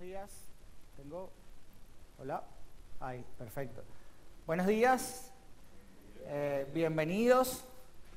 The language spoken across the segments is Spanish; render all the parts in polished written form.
días. Hola. Ahí, perfecto. Buenos días. Bienvenidos.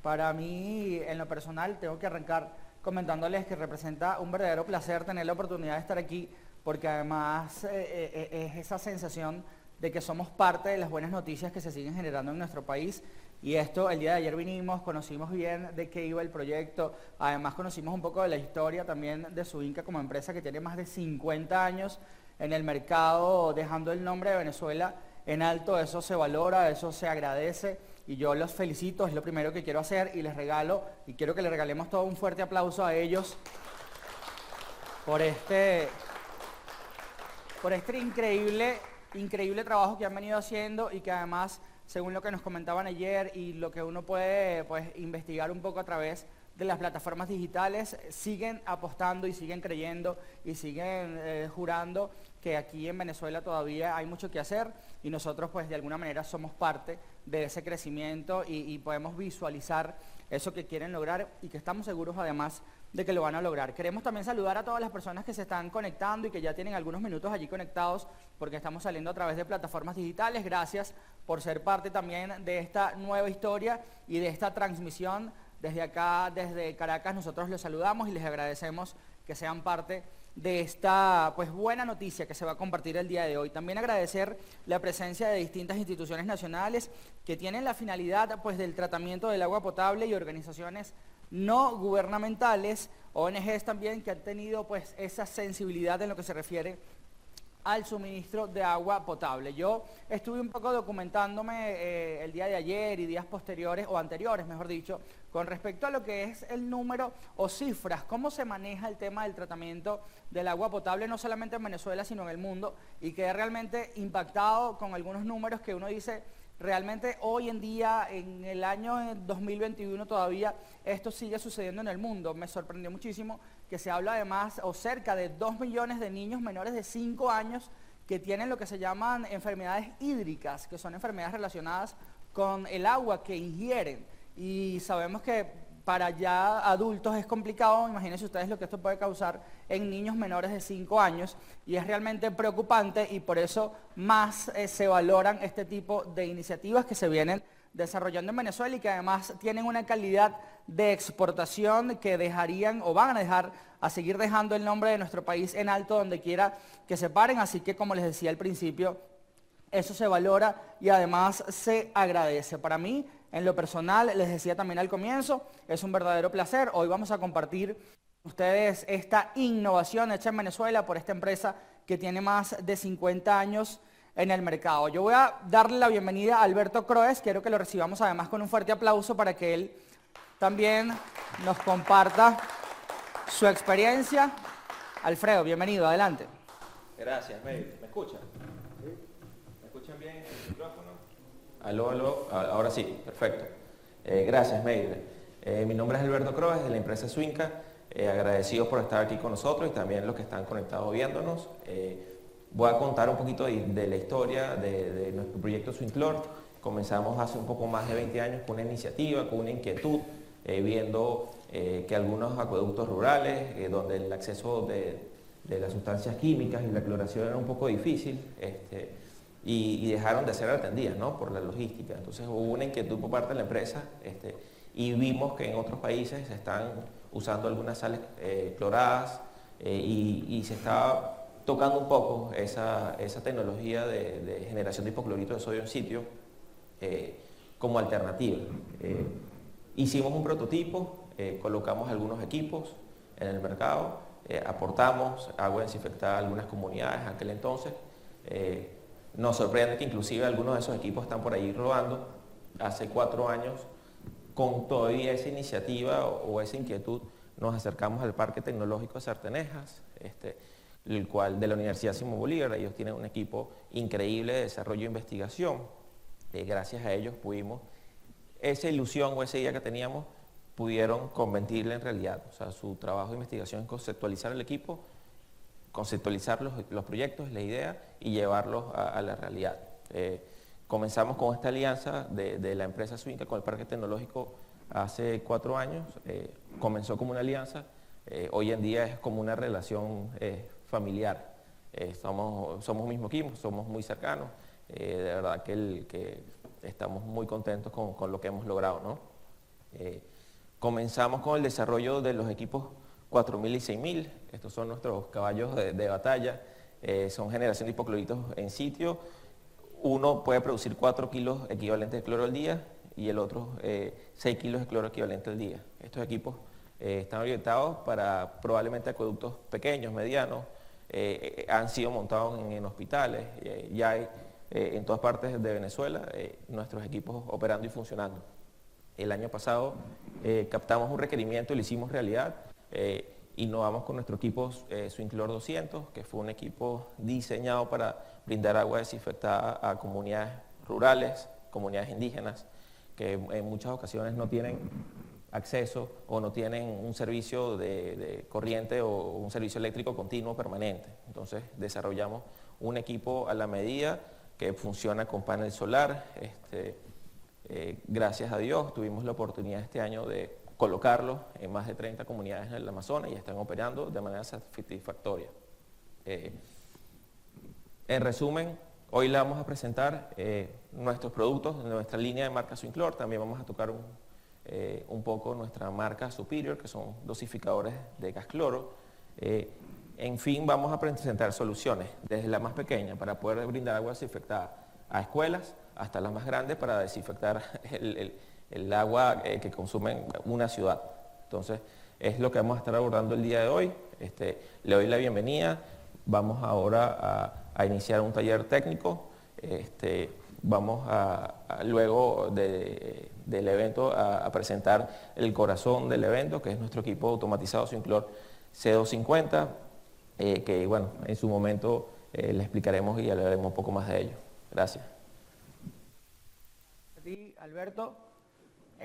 Para mí, en lo personal, tengo que arrancar comentándoles que representa un verdadero placer tener la oportunidad de estar aquí, porque además es esa sensación de que somos parte de las buenas noticias que se siguen generando en nuestro país. Y esto, el día de ayer vinimos, conocimos bien de qué iba el proyecto, además conocimos un poco de la historia también de Suinca como empresa que tiene más de 50 años en el mercado, dejando el nombre de Venezuela en alto. Eso se valora, eso se agradece y yo los felicito, es lo primero que quiero hacer y les regalo, y quiero que le regalemos todo un fuerte aplauso a ellos por este increíble trabajo que han venido haciendo y que además, según lo que nos comentaban ayer y lo que uno puede investigar un poco a través de las plataformas digitales, siguen apostando y siguen creyendo y siguen jurando que aquí en Venezuela todavía hay mucho que hacer y nosotros pues de alguna manera somos parte de ese crecimiento y podemos visualizar eso que quieren lograr y que estamos seguros además de que lo van a lograr. Queremos también saludar a todas las personas que se están conectando y que ya tienen algunos minutos allí conectados porque estamos saliendo a través de plataformas digitales. Gracias por ser parte también de esta nueva historia y de esta transmisión. Desde acá, desde Caracas, nosotros les saludamos y les agradecemos que sean parte de esta buena noticia que se va a compartir el día de hoy. También agradecer la presencia de distintas instituciones nacionales que tienen la finalidad del tratamiento del agua potable y organizaciones no gubernamentales, ONGs también que han tenido esa sensibilidad en lo que se refiere al suministro de agua potable. Yo estuve un poco documentándome el día de ayer y días posteriores, o anteriores mejor dicho, con respecto a lo que es el número o cifras, cómo se maneja el tema del tratamiento del agua potable, no solamente en Venezuela, sino en el mundo, y quedé realmente impactado con algunos números que uno dice, realmente hoy en día, en el año 2021 todavía, esto sigue sucediendo en el mundo. Me sorprendió muchísimo que se habla además, o cerca de 2 millones de niños menores de 5 años que tienen lo que se llaman enfermedades hídricas, que son enfermedades relacionadas con el agua que ingieren. Y sabemos que para ya adultos es complicado, imagínense ustedes lo que esto puede causar en niños menores de 5 años y es realmente preocupante y por eso más se valoran este tipo de iniciativas que se vienen desarrollando en Venezuela y que además tienen una calidad de exportación que dejarían o van a dejar a seguir dejando el nombre de nuestro país en alto donde quiera que se paren, así que como les decía al principio, eso se valora y además se agradece. Para mí, en lo personal, les decía también al comienzo, es un verdadero placer. Hoy vamos a compartir con ustedes esta innovación hecha en Venezuela por esta empresa que tiene más de 50 años en el mercado. Yo voy a darle la bienvenida a Alberto Croes, quiero que lo recibamos además con un fuerte aplauso para que él también nos comparta su experiencia. Alfredo, bienvenido, adelante. Gracias, ¿me escuchan? ¿Me escuchan bien el micrófono? Aló, ahora sí, perfecto. Gracias, Meire. Mi nombre es Alberto Croes, de la empresa Suinca. Agradecidos por estar aquí con nosotros y también los que están conectados viéndonos. Voy a contar un poquito de la historia de nuestro proyecto Swinclor. Comenzamos hace un poco más de 20 años con una iniciativa, con una inquietud, viendo que algunos acueductos rurales, donde el acceso de las sustancias químicas y la cloración era un poco difícil, y dejaron de ser atendidas, ¿no?, por la logística. Entonces hubo una inquietud por parte de la empresa y vimos que en otros países se están usando algunas sales cloradas y se estaba tocando un poco esa tecnología de generación de hipoclorito de sodio en sitio como alternativa. Hicimos un prototipo, colocamos algunos equipos en el mercado, aportamos agua desinfectada a algunas comunidades en aquel entonces. Nos sorprende que inclusive algunos de esos equipos están por ahí rodando. Hace 4 años, con todavía esa iniciativa o esa inquietud, nos acercamos al Parque Tecnológico de Sartenejas, el cual de la Universidad Simón Bolívar. Ellos tienen un equipo increíble de desarrollo e investigación. Gracias a ellos pudimos, esa ilusión o esa idea que teníamos, pudieron convertirla en realidad. O sea, su trabajo de investigación es conceptualizar el equipo, conceptualizar los proyectos, la idea y llevarlos a la realidad. Comenzamos con esta alianza de la empresa Suinca con el Parque Tecnológico hace 4 años. Comenzó como una alianza, hoy en día es como una relación familiar. somos mismo equipo, somos muy cercanos, de verdad que estamos muy contentos con lo que hemos logrado, ¿no? Comenzamos con el desarrollo de los equipos 4000 y 6000, estos son nuestros caballos de batalla, son generación de hipocloritos en sitio. Uno puede producir 4 kilos equivalentes de cloro al día y el otro 6 kilos de cloro equivalente al día. Estos equipos están orientados para probablemente acueductos pequeños, medianos, han sido montados en hospitales, ya hay en todas partes de Venezuela nuestros equipos operando y funcionando. El año pasado captamos un requerimiento y lo hicimos realidad. Innovamos con nuestro equipo Swinclor 200, que fue un equipo diseñado para brindar agua desinfectada a comunidades rurales, comunidades indígenas, que en muchas ocasiones no tienen acceso o no tienen un servicio de corriente o un servicio eléctrico continuo permanente. Entonces desarrollamos un equipo a la medida que funciona con panel solar. Gracias a Dios tuvimos la oportunidad este año de colocarlo en más de 30 comunidades en el Amazonas y están operando de manera satisfactoria. En resumen, hoy le vamos a presentar nuestros productos de nuestra línea de marca Swinclor. También vamos a tocar un poco nuestra marca Superior, que son dosificadores de gas cloro. En fin, vamos a presentar soluciones, desde la más pequeña para poder brindar agua desinfectada a escuelas, hasta las más grandes para desinfectar el agua que consume una ciudad. Entonces, es lo que vamos a estar abordando el día de hoy. Le doy la bienvenida. Vamos ahora a iniciar un taller técnico. Vamos luego del evento a presentar el corazón del evento, que es nuestro equipo automatizado Swinclor C250, que bueno, en su momento le explicaremos y hablaremos un poco más de ello. Gracias. A ti, Alberto.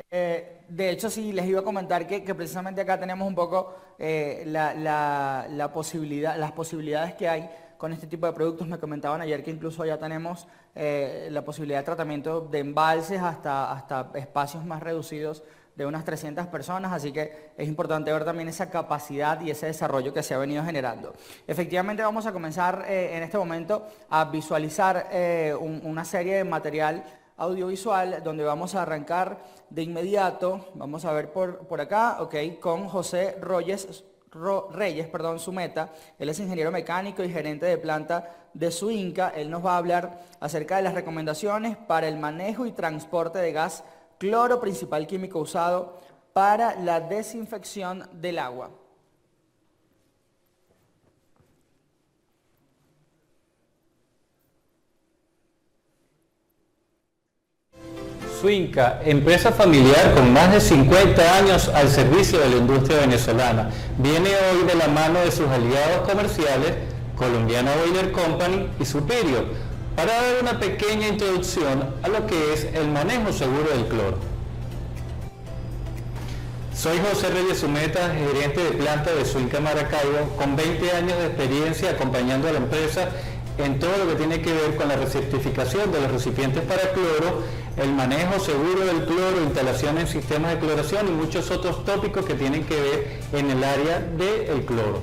De hecho, sí, les iba a comentar que precisamente acá tenemos un poco las posibilidades que hay con este tipo de productos. Me comentaban ayer que incluso ya tenemos la posibilidad de tratamiento de embalses hasta espacios más reducidos de unas 300 personas, así que es importante ver también esa capacidad y ese desarrollo que se ha venido generando. Efectivamente vamos a comenzar en este momento a visualizar una serie de material audiovisual donde vamos a arrancar de inmediato. Vamos a ver por acá, ok, con José Reyes, Zumeta. Él es ingeniero mecánico y gerente de planta de Suinca. Él nos va a hablar acerca de las recomendaciones para el manejo y transporte de gas cloro, principal químico usado para la desinfección del agua. Suinca, empresa familiar con más de 50 años al servicio de la industria venezolana, viene hoy de la mano de sus aliados comerciales, Colombiana Boiler Company y Superior, para dar una pequeña introducción a lo que es el manejo seguro del cloro. Soy José Reyes Zumeta, gerente de planta de Suinca Maracaibo, con 20 años de experiencia acompañando a la empresa en todo lo que tiene que ver con la recertificación de los recipientes para cloro, el manejo seguro del cloro, instalación en sistemas de cloración y muchos otros tópicos que tienen que ver en el área del cloro.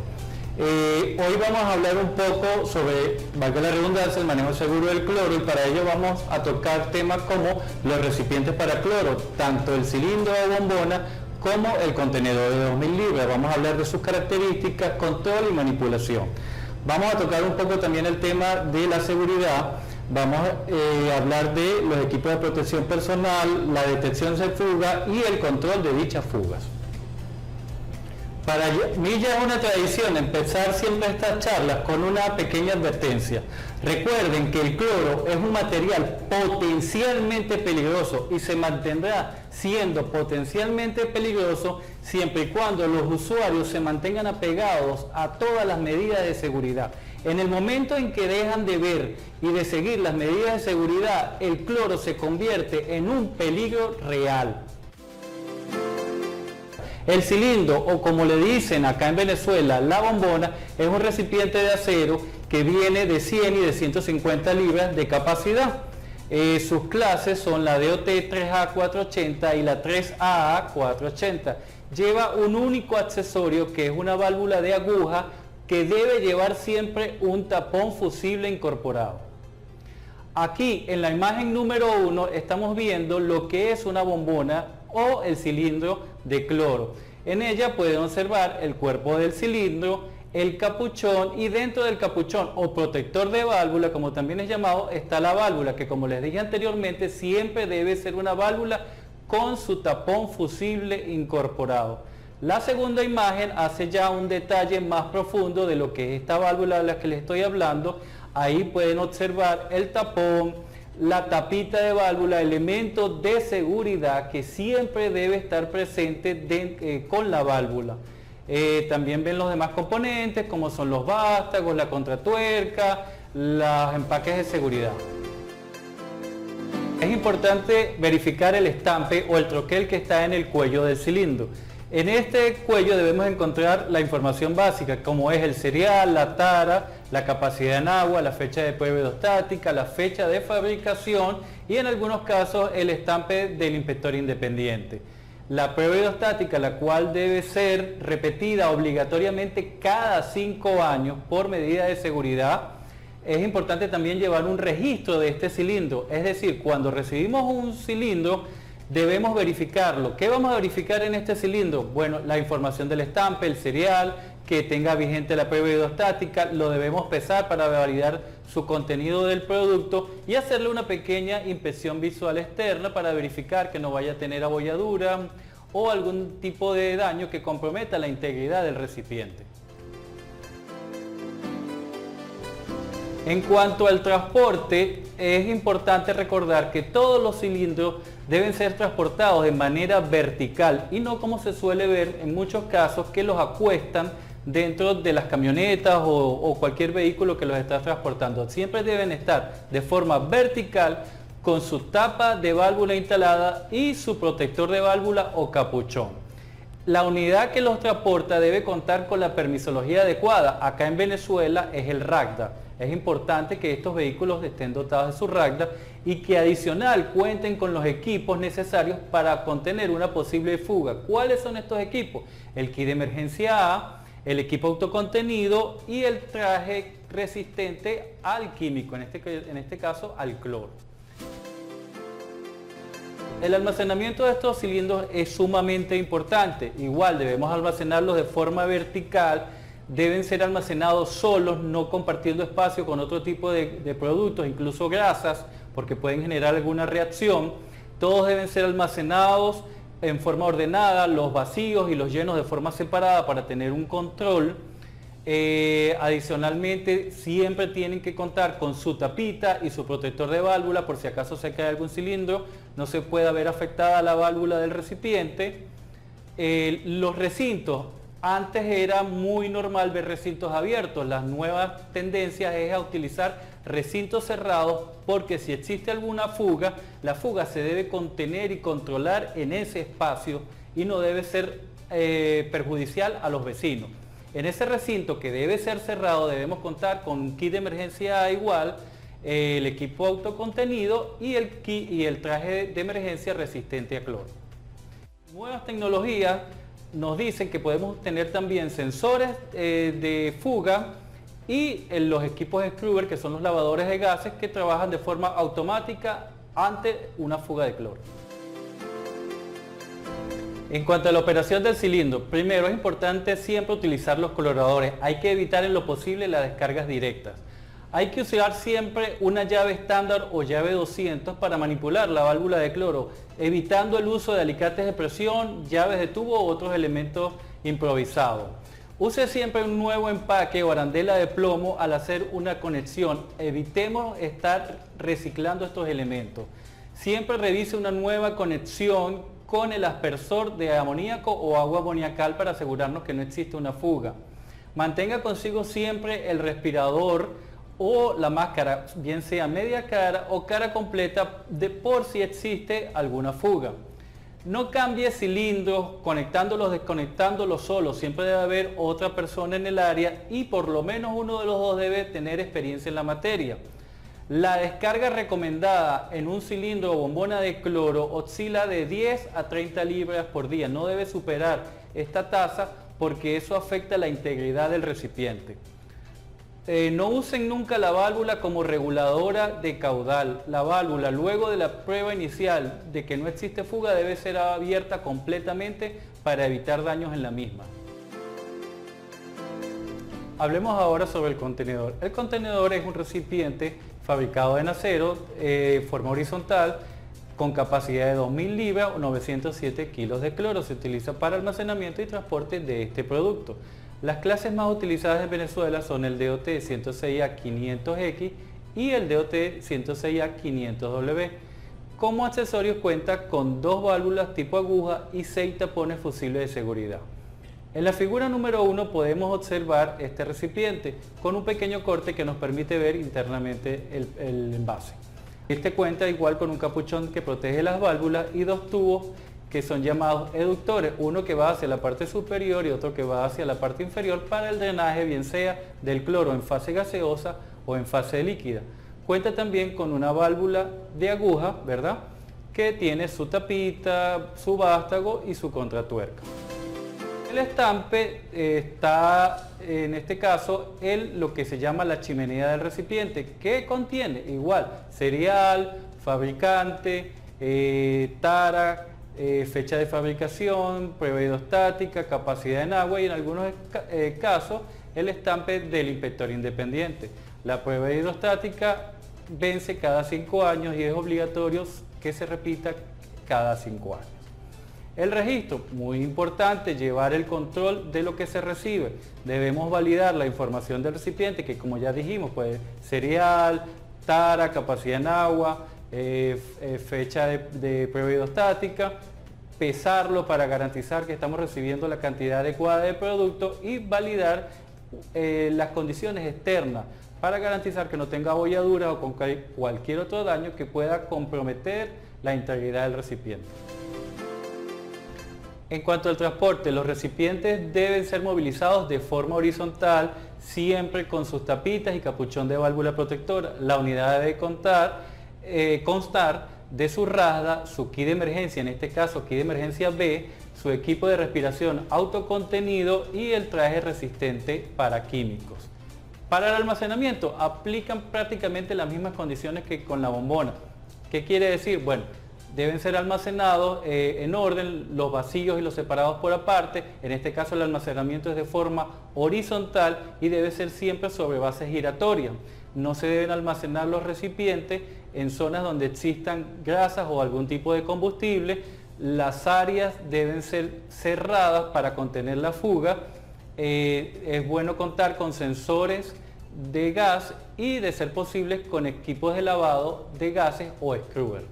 Hoy vamos a hablar un poco sobre, valga la redundancia, el manejo seguro del cloro, y para ello vamos a tocar temas como los recipientes para cloro, tanto el cilindro o bombona como el contenedor de 2000 libras. Vamos a hablar de sus características, control y manipulación. Vamos a tocar un poco también el tema de la seguridad. Vamos a hablar de los equipos de protección personal, la detección de fuga y el control de dichas fugas. Para mí ya es una tradición empezar siempre estas charlas con una pequeña advertencia. Recuerden que el cloro es un material potencialmente peligroso y se mantendrá siendo potencialmente peligroso siempre y cuando los usuarios se mantengan apegados a todas las medidas de seguridad. En el momento en que dejan de ver y de seguir las medidas de seguridad, el cloro se convierte en un peligro real. El cilindro, o como le dicen acá en Venezuela, la bombona, es un recipiente de acero que viene de 100 y de 150 libras de capacidad. Sus clases son la DOT 3A480 y la 3AA480. Lleva un único accesorio que es una válvula de aguja que debe llevar siempre un tapón fusible incorporado. Aquí en la imagen número 1 estamos viendo lo que es una bombona o el cilindro de cloro. En ella pueden observar el cuerpo del cilindro, el capuchón, y dentro del capuchón o protector de válvula, como también es llamado, está la válvula, que como les dije anteriormente, siempre debe ser una válvula con su tapón fusible incorporado. La segunda imagen hace ya un detalle más profundo de lo que es esta válvula de la que les estoy hablando. Ahí pueden observar el tapón, la tapita de válvula, elementos de seguridad que siempre debe estar presente con la válvula. También ven los demás componentes como son los vástagos, la contratuerca, los empaques de seguridad. Es importante verificar el estampe o el troquel que está en el cuello del cilindro. En este cuello debemos encontrar la información básica, como es el serial, la tara, la capacidad en agua, la fecha de prueba hidrostática, la fecha de fabricación y en algunos casos el estampe del inspector independiente. La prueba hidrostática, la cual debe ser repetida obligatoriamente cada 5 años por medida de seguridad. Es importante también llevar un registro de este cilindro, es decir, cuando recibimos un cilindro debemos verificarlo. ¿Qué vamos a verificar en este cilindro? Bueno, la información del estampe, el serial, que tenga vigente la prueba hidrostática, lo debemos pesar para validar su contenido del producto y hacerle una pequeña inspección visual externa para verificar que no vaya a tener abolladura o algún tipo de daño que comprometa la integridad del recipiente. En cuanto al transporte, es importante recordar que todos los cilindros deben ser transportados de manera vertical y no como se suele ver en muchos casos que los acuestan dentro de las camionetas o cualquier vehículo que los está transportando. Siempre deben estar de forma vertical con su tapa de válvula instalada y su protector de válvula o capuchón. La unidad que los transporta debe contar con la permisología adecuada. Acá en Venezuela es el RACDA. Es importante que estos vehículos estén dotados de su RACDA y que adicional cuenten con los equipos necesarios para contener una posible fuga. ¿Cuáles son estos equipos? El kit de emergencia A, el equipo autocontenido y el traje resistente al químico, en este caso al cloro. El almacenamiento de estos cilindros es sumamente importante. Igual debemos almacenarlos de forma vertical. Deben ser almacenados solos, no compartiendo espacio con otro tipo de productos, incluso grasas, porque pueden generar alguna reacción. Todos deben ser almacenados en forma ordenada, los vacíos y los llenos de forma separada para tener un control. Adicionalmente, siempre tienen que contar con su tapita y su protector de válvula por si acaso se cae algún cilindro, no se pueda ver afectada la válvula del recipiente. Los recintos. Antes era muy normal ver recintos abiertos. Las nuevas tendencias es a utilizar recintos cerrados porque si existe alguna fuga, la fuga se debe contener y controlar en ese espacio y no debe ser perjudicial a los vecinos. En ese recinto que debe ser cerrado debemos contar con un kit de emergencia igual, el equipo autocontenido y el traje de emergencia resistente a cloro. Nuevas tecnologías nos dicen que podemos tener también sensores de fuga y los equipos Scrubber, que son los lavadores de gases que trabajan de forma automática ante una fuga de cloro. En cuanto a la operación del cilindro, primero es importante siempre utilizar los coloradores. Hay que evitar en lo posible las descargas directas. Hay que usar siempre una llave estándar o llave 200 para manipular la válvula de cloro, evitando el uso de alicates de presión, llaves de tubo u otros elementos improvisados. Use siempre un nuevo empaque o arandela de plomo al hacer una conexión. Evitemos estar reciclando estos elementos. Siempre revise una nueva conexión con el aspersor de amoníaco o agua amoniacal para asegurarnos que no existe una fuga. Mantenga consigo siempre el respirador o la máscara, bien sea media cara o cara completa, por si existe alguna fuga. No cambie cilindros conectándolos, desconectándolos solos. Siempre debe haber otra persona en el área y por lo menos uno de los dos debe tener experiencia en la materia. La descarga recomendada en un cilindro o bombona de cloro oscila de 10 a 30 libras por día. No debe superar esta tasa porque eso afecta la integridad del recipiente. No usen nunca la válvula como reguladora de caudal. La válvula, luego de la prueba inicial de que no existe fuga, debe ser abierta completamente para evitar daños en la misma. Hablemos ahora sobre el contenedor. El contenedor es un recipiente fabricado en acero, forma horizontal, con capacidad de 2.000 libras o 907 kilos de cloro. Se utiliza para almacenamiento y transporte de este producto. Las clases más utilizadas en Venezuela son el DOT 106A 500X y el DOT 106A 500W. Como accesorios cuenta con 2 válvulas tipo aguja y 6 tapones fusibles de seguridad. En la figura número 1 podemos observar este recipiente con un pequeño corte que nos permite ver internamente el envase. Este cuenta igual con un capuchón que protege las válvulas y 2 tubos que son llamados eductores, uno que va hacia la parte superior y otro que va hacia la parte inferior para el drenaje, bien sea del cloro en fase gaseosa o en fase líquida. Cuenta también con una válvula de aguja, ¿verdad?, que tiene su tapita, su vástago y su contratuerca. El estampe está, en este caso, lo que se llama la chimenea del recipiente, que contiene igual cereal, fabricante, tara, fecha de fabricación, prueba hidrostática, capacidad en agua y en algunos casos el estampe del inspector independiente. La prueba hidrostática vence cada 5 años y es obligatorio que se repita cada 5 años. El registro, muy importante, llevar el control de lo que se recibe. Debemos validar la información del recipiente, que como ya dijimos, pues cereal, tara, capacidad en agua, fecha de prueba hidrostática, pesarlo para garantizar que estamos recibiendo la cantidad adecuada de producto y validar las condiciones externas para garantizar que no tenga abolladuras o con cualquier otro daño que pueda comprometer la integridad del recipiente. En cuanto al transporte, los recipientes deben ser movilizados de forma horizontal, siempre con sus tapitas y capuchón de válvula protectora. La unidad debe constar de su rasda, su kit de emergencia, en este caso kit de emergencia B, su equipo de respiración autocontenido y el traje resistente para químicos. Para el almacenamiento aplican prácticamente las mismas condiciones que con la bombona. ¿Qué quiere decir? Bueno, deben ser almacenados en orden, los vacíos y los separados por aparte. En este caso el almacenamiento es de forma horizontal y debe ser siempre sobre bases giratorias. No se deben almacenar los recipientes en zonas donde existan grasas o algún tipo de combustible. Las áreas deben ser cerradas para contener la fuga. Es bueno contar con sensores de gas y, de ser posible, con equipos de lavado de gases o scrubber.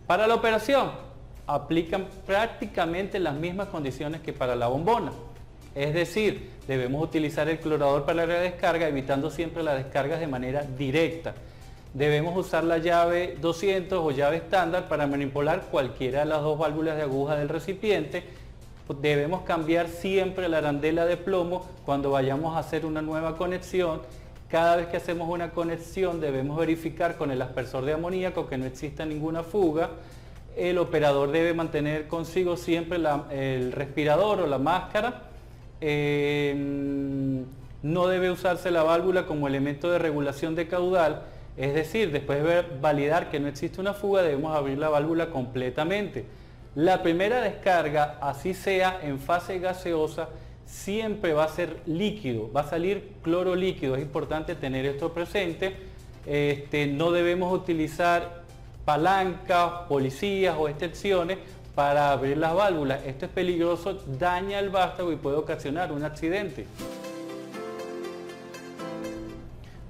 Para la operación aplican prácticamente las mismas condiciones que para la bombona. Es decir, debemos utilizar el clorador para la descarga, evitando siempre las descargas de manera directa. Debemos usar la llave 200 o llave estándar para manipular cualquiera de las 2 válvulas de aguja del recipiente. Debemos cambiar siempre la arandela de plomo cuando vayamos a hacer una nueva conexión. Cada vez que hacemos una conexión debemos verificar con el aspersor de amoníaco que no exista ninguna fuga. El operador debe mantener consigo siempre el respirador o la máscara. No debe usarse la válvula como elemento de regulación de caudal, es decir, después de validar que no existe una fuga, debemos abrir la válvula completamente. La primera descarga, así sea en fase gaseosa, siempre va a ser líquido, va a salir cloro líquido. Es importante tener esto presente. No debemos utilizar palancas, policías o extensiones para abrir las válvulas. Esto es peligroso, daña el vástago y puede ocasionar un accidente.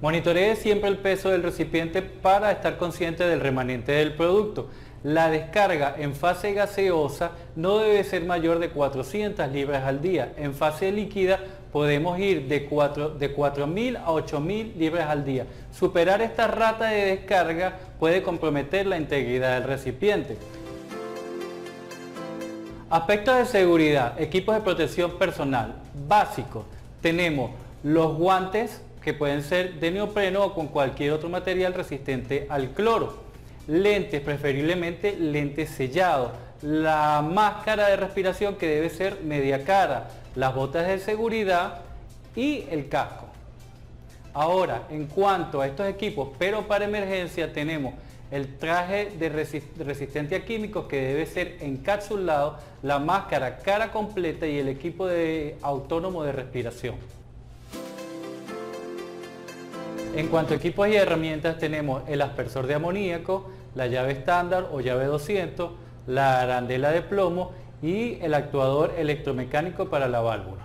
Monitoree siempre el peso del recipiente para estar consciente del remanente del producto. La descarga en fase gaseosa no debe ser mayor de 400 libras al día. En fase líquida podemos ir de 4.000 a 8.000 libras al día. Superar esta rata de descarga puede comprometer la integridad del recipiente. Aspectos de seguridad, equipos de protección personal básicos. Tenemos los guantes, que pueden ser de neopreno o con cualquier otro material resistente al cloro. Lentes, preferiblemente lentes sellados. La máscara de respiración, que debe ser media cara. las botas de seguridad y el casco. Ahora, en cuanto a estos equipos, pero para emergencia, tenemos el traje de resistente a químicos que debe ser encapsulado, la máscara cara completa y el equipo autónomo de respiración. En cuanto a equipos y herramientas, tenemos el aspersor de amoníaco, la llave estándar o llave 200, la arandela de plomo y el actuador electromecánico para la válvula.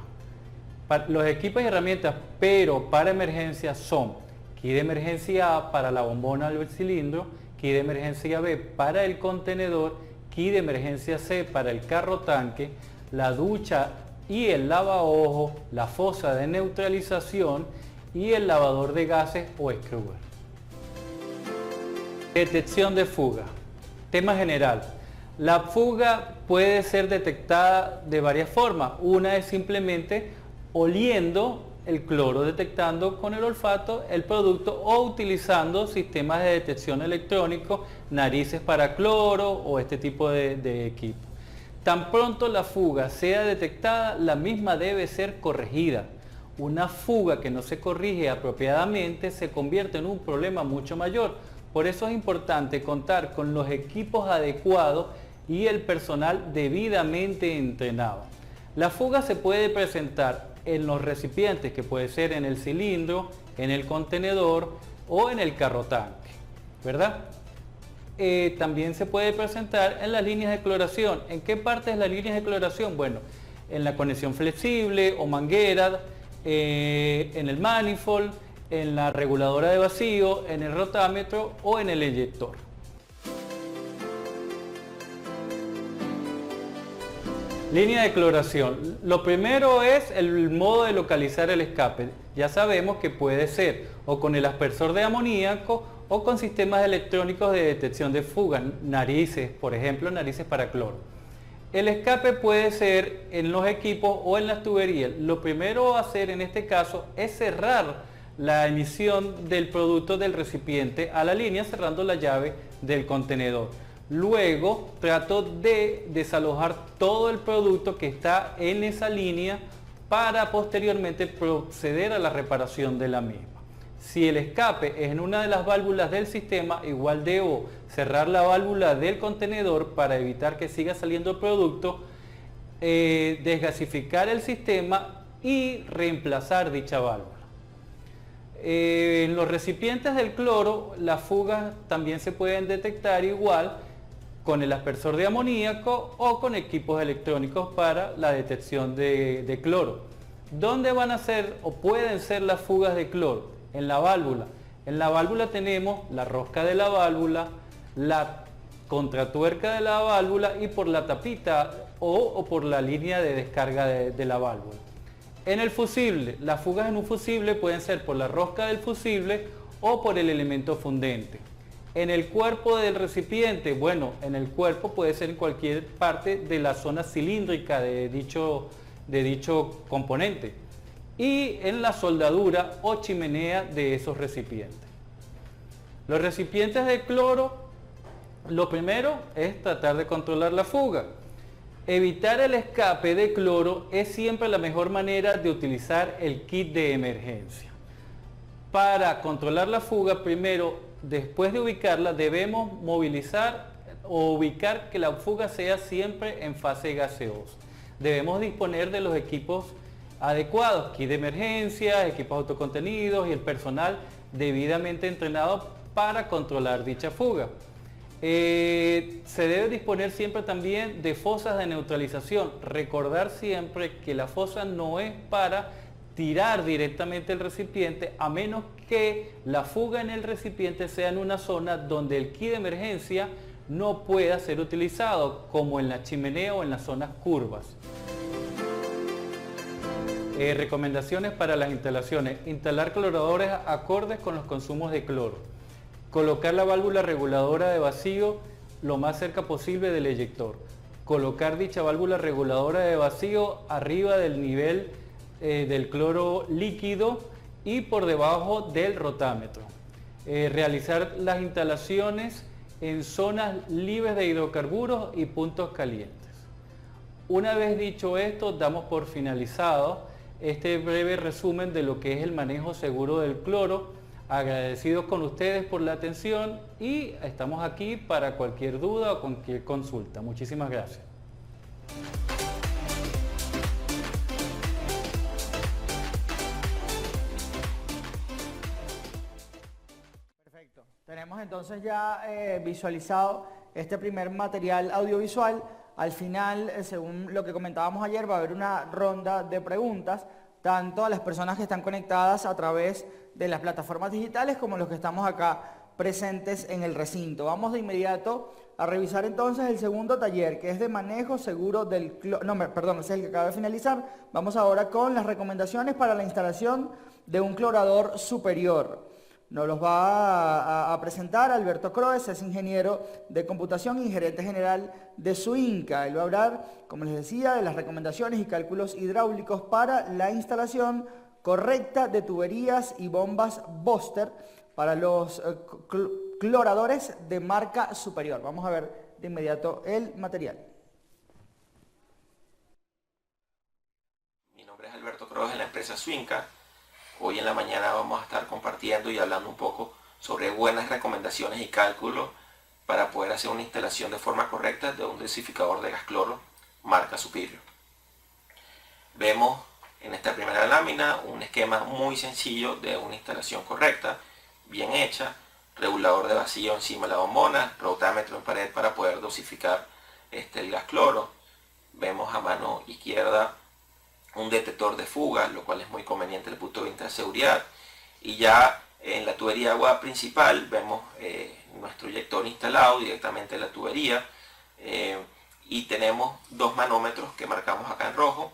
Los equipos y herramientas, pero para emergencia, son kit de emergencia A para la bombona del cilindro, kit de emergencia B para el contenedor, kit de emergencia C para el carro tanque, la ducha y el lavaojos, la fosa de neutralización y el lavador de gases o scrubber. Detección de fuga. Tema general. La fuga puede ser detectada de varias formas. Una es simplemente oliendo el cloro, detectando con el olfato el producto o utilizando sistemas de detección electrónicos, narices para cloro o este tipo de equipo. Tan pronto la fuga sea detectada, la misma debe ser corregida. Una fuga que no se corrige apropiadamente se convierte en un problema mucho mayor. Por eso es importante contar con los equipos adecuados y el personal debidamente entrenado. La fuga se puede presentar en los recipientes, que puede ser en el cilindro, en el contenedor o en el carro tanque, ¿verdad? También se puede presentar en las líneas de cloración. ¿En qué parte es la línea de cloración? Bueno, en la conexión flexible o manguera, en el manifold, en la reguladora de vacío, en el rotámetro o en el eyector. Línea de cloración. Lo primero es el modo de localizar el escape. Ya sabemos que puede ser o con el aspersor de amoníaco o con sistemas electrónicos de detección de fuga, narices, por ejemplo, narices para cloro. El escape puede ser en los equipos o en las tuberías. Lo primero a hacer en este caso es cerrar la emisión del producto del recipiente a la línea, cerrando la llave del contenedor. Luego trato de desalojar todo el producto que está en esa línea para posteriormente proceder a la reparación de la misma. Si el escape es en una de las válvulas del sistema, igual debo cerrar la válvula del contenedor para evitar que siga saliendo el producto, desgasificar el sistema y reemplazar dicha válvula. En los recipientes del cloro, las fugas también se pueden detectar igual con el aspersor de amoníaco o con equipos electrónicos para la detección de cloro. ¿Dónde van a ser o pueden ser las fugas de cloro? En la válvula. En la válvula tenemos la rosca de la válvula, la contratuerca de la válvula y por la tapita o por la línea de descarga de la válvula. En el fusible, las fugas en un fusible pueden ser por la rosca del fusible o por el elemento fundente. En el cuerpo del recipiente, bueno, en el cuerpo puede ser en cualquier parte de la zona cilíndrica de dicho componente. Y en la soldadura o chimenea de esos recipientes. Los recipientes de cloro, lo primero es tratar de controlar la fuga. Evitar el escape de cloro es siempre la mejor manera de utilizar el kit de emergencia. Para controlar la fuga, primero, después de ubicarla, debemos movilizar o ubicar que la fuga sea siempre en fase gaseosa. Debemos disponer de los equipos adecuados, kit de emergencia, equipos autocontenidos y el personal debidamente entrenado para controlar dicha fuga. Se debe disponer siempre también de fosas de neutralización. Recordar siempre que la fosa no es para tirar directamente el recipiente, a menos que la fuga en el recipiente sea en una zona donde el kit de emergencia no pueda ser utilizado, como en la chimenea o en las zonas curvas. Recomendaciones para las instalaciones. Instalar cloradores acordes con los consumos de cloro. Colocar la válvula reguladora de vacío lo más cerca posible del eyector. Colocar dicha válvula reguladora de vacío arriba del nivel del cloro líquido y por debajo del rotámetro. Realizar las instalaciones en zonas libres de hidrocarburos y puntos calientes. Una vez dicho esto, damos por finalizado este breve resumen de lo que es el manejo seguro del cloro. Agradecidos con ustedes por la atención y estamos aquí para cualquier duda o cualquier consulta. Muchísimas gracias. Perfecto. Tenemos entonces ya visualizado este primer material audiovisual. Al final, según lo que comentábamos ayer, va a haber una ronda de preguntas, tanto a las personas que están conectadas a través de las plataformas digitales como los que estamos acá presentes en el recinto. Vamos de inmediato a revisar entonces el segundo taller, que es de manejo seguro del cloro. No, perdón, ese es el que acaba de finalizar. Vamos ahora con las recomendaciones para la instalación de un clorador superior. Nos los va a presentar Alberto Croes, es ingeniero de computación y gerente general de Suinca. Él va a hablar, como les decía, de las recomendaciones y cálculos hidráulicos para la instalación correcta de tuberías y bombas Booster para los cloradores de marca superior. Vamos a ver de inmediato el material. Mi nombre es Alberto Croes de la empresa Suinca. Hoy en la mañana vamos a estar compartiendo y hablando un poco sobre buenas recomendaciones y cálculos para poder hacer una instalación de forma correcta de un desificador de gas cloro marca Superior. Vemos en esta primera lámina un esquema muy sencillo de una instalación correcta, bien hecha, regulador de vacío encima de la bombona, rotámetro en pared para poder dosificar el gas cloro. Vemos a mano izquierda un detector de fuga, lo cual es muy conveniente desde el punto de vista de seguridad. Y ya en la tubería de agua principal vemos nuestro inyector instalado directamente en la tubería y tenemos dos manómetros que marcamos acá en rojo,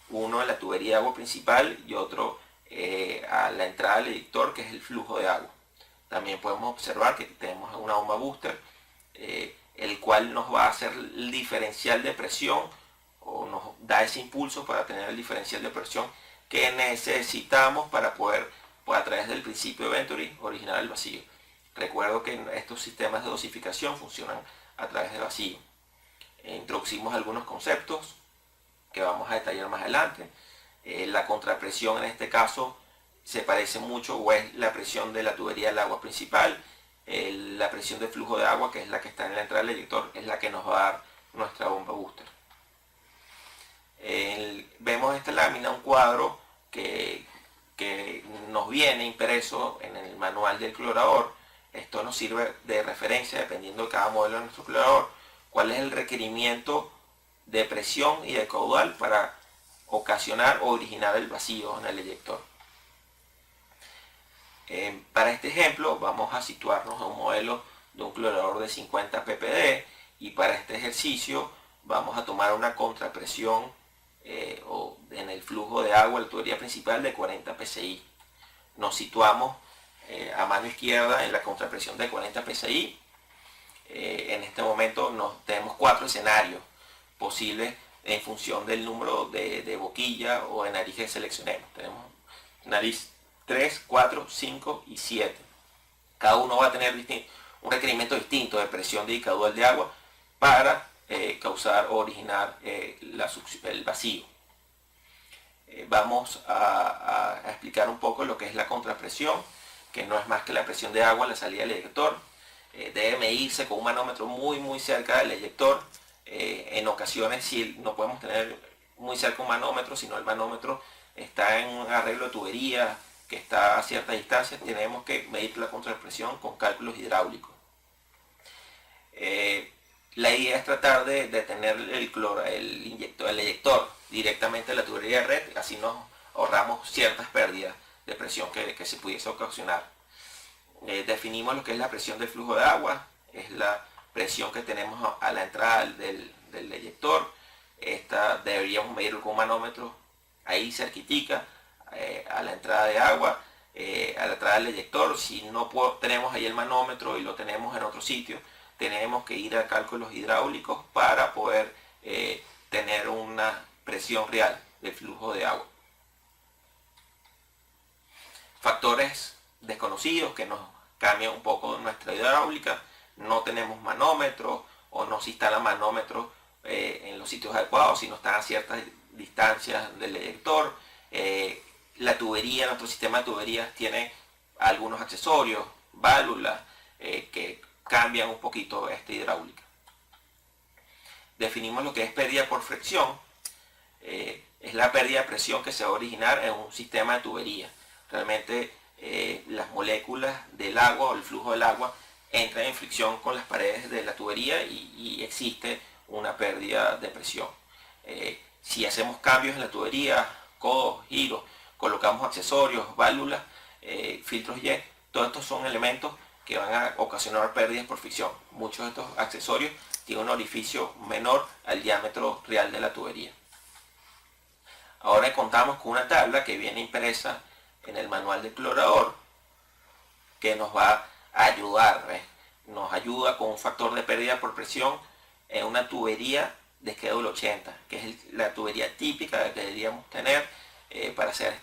uno en la tubería de agua principal y otro a la entrada del inyector, que es el flujo de agua. También podemos observar que tenemos una bomba booster, el cual nos va a hacer el diferencial de presión o nos da ese impulso para tener el diferencial de presión que necesitamos para poder, pues, a través del principio de Venturi, originar el vacío. Recuerdo que estos sistemas de dosificación funcionan a través de vacío. Introducimos algunos conceptos que vamos a detallar más adelante. La contrapresión en este caso se parece mucho, o es la presión de la tubería del agua principal. La presión de flujo de agua, que es la que está en la entrada del inyector, es la que nos va a dar nuestra bomba booster. Vemos en esta lámina un cuadro que nos viene impreso en el manual del clorador. Esto nos sirve de referencia dependiendo de cada modelo de nuestro clorador, cuál es el requerimiento de presión y de caudal para ocasionar o originar el vacío en el eyector. Para este ejemplo vamos a situarnos a un modelo de un clorador de 50 ppd y para este ejercicio vamos a tomar una contrapresión o en el flujo de agua, la tubería principal, de 40 psi. Nos situamos a mano izquierda en la contrapresión de 40 psi. En este momento tenemos 4 escenarios posibles en función del número de boquilla o de nariz que seleccionemos. Tenemos nariz 3, 4, 5 y 7. Cada uno va a tener un requerimiento distinto de presión de caudal de agua para causar o originar el vacío. Vamos a explicar un poco lo que es la contrapresión, que no es más que la presión de agua en la salida del eyector. Debe medirse con un manómetro muy cerca del eyector. En ocasiones, si no podemos tener muy cerca un manómetro, sino el manómetro está en un arreglo de tubería que está a cierta distancia, tenemos que medir la contrapresión con cálculos hidráulicos. La idea es tratar de tener el eyector directamente en la tubería de red, así nos ahorramos ciertas pérdidas de presión que se pudiese ocasionar. Definimos lo que es la presión del flujo de agua, es la presión que tenemos a la entrada del eyector. Esta deberíamos medirlo con un manómetro ahí cerquitica, a la entrada de agua, a la entrada del eyector. Si no tenemos ahí el manómetro y lo tenemos en otro sitio, tenemos que ir a cálculos hidráulicos para poder tener una presión real del flujo de agua. Factores desconocidos que nos cambian un poco nuestra hidráulica: no tenemos manómetros o no se instalan manómetros en los sitios adecuados, si no están a ciertas distancias del eyector. La tubería, nuestro sistema de tuberías tiene algunos accesorios, válvulas, que cambian un poquito esta hidráulica. Definimos lo que es pérdida por fricción. Es la pérdida de presión que se va a originar en un sistema de tubería. Realmente las moléculas del agua o el flujo del agua entran en fricción con las paredes de la tubería y existe una pérdida de presión. Si hacemos cambios en la tubería, codos, giros, colocamos accesorios, válvulas, filtros jet, todos estos son elementos que van a ocasionar pérdidas por fricción. Muchos de estos accesorios tienen un orificio menor al diámetro real de la tubería. Ahora contamos con una tabla que viene impresa en el manual del clorador, que nos va a ayudar, nos ayuda con un factor de pérdida por presión en una tubería de Schedule 80, que es la tubería típica que deberíamos tener para hacer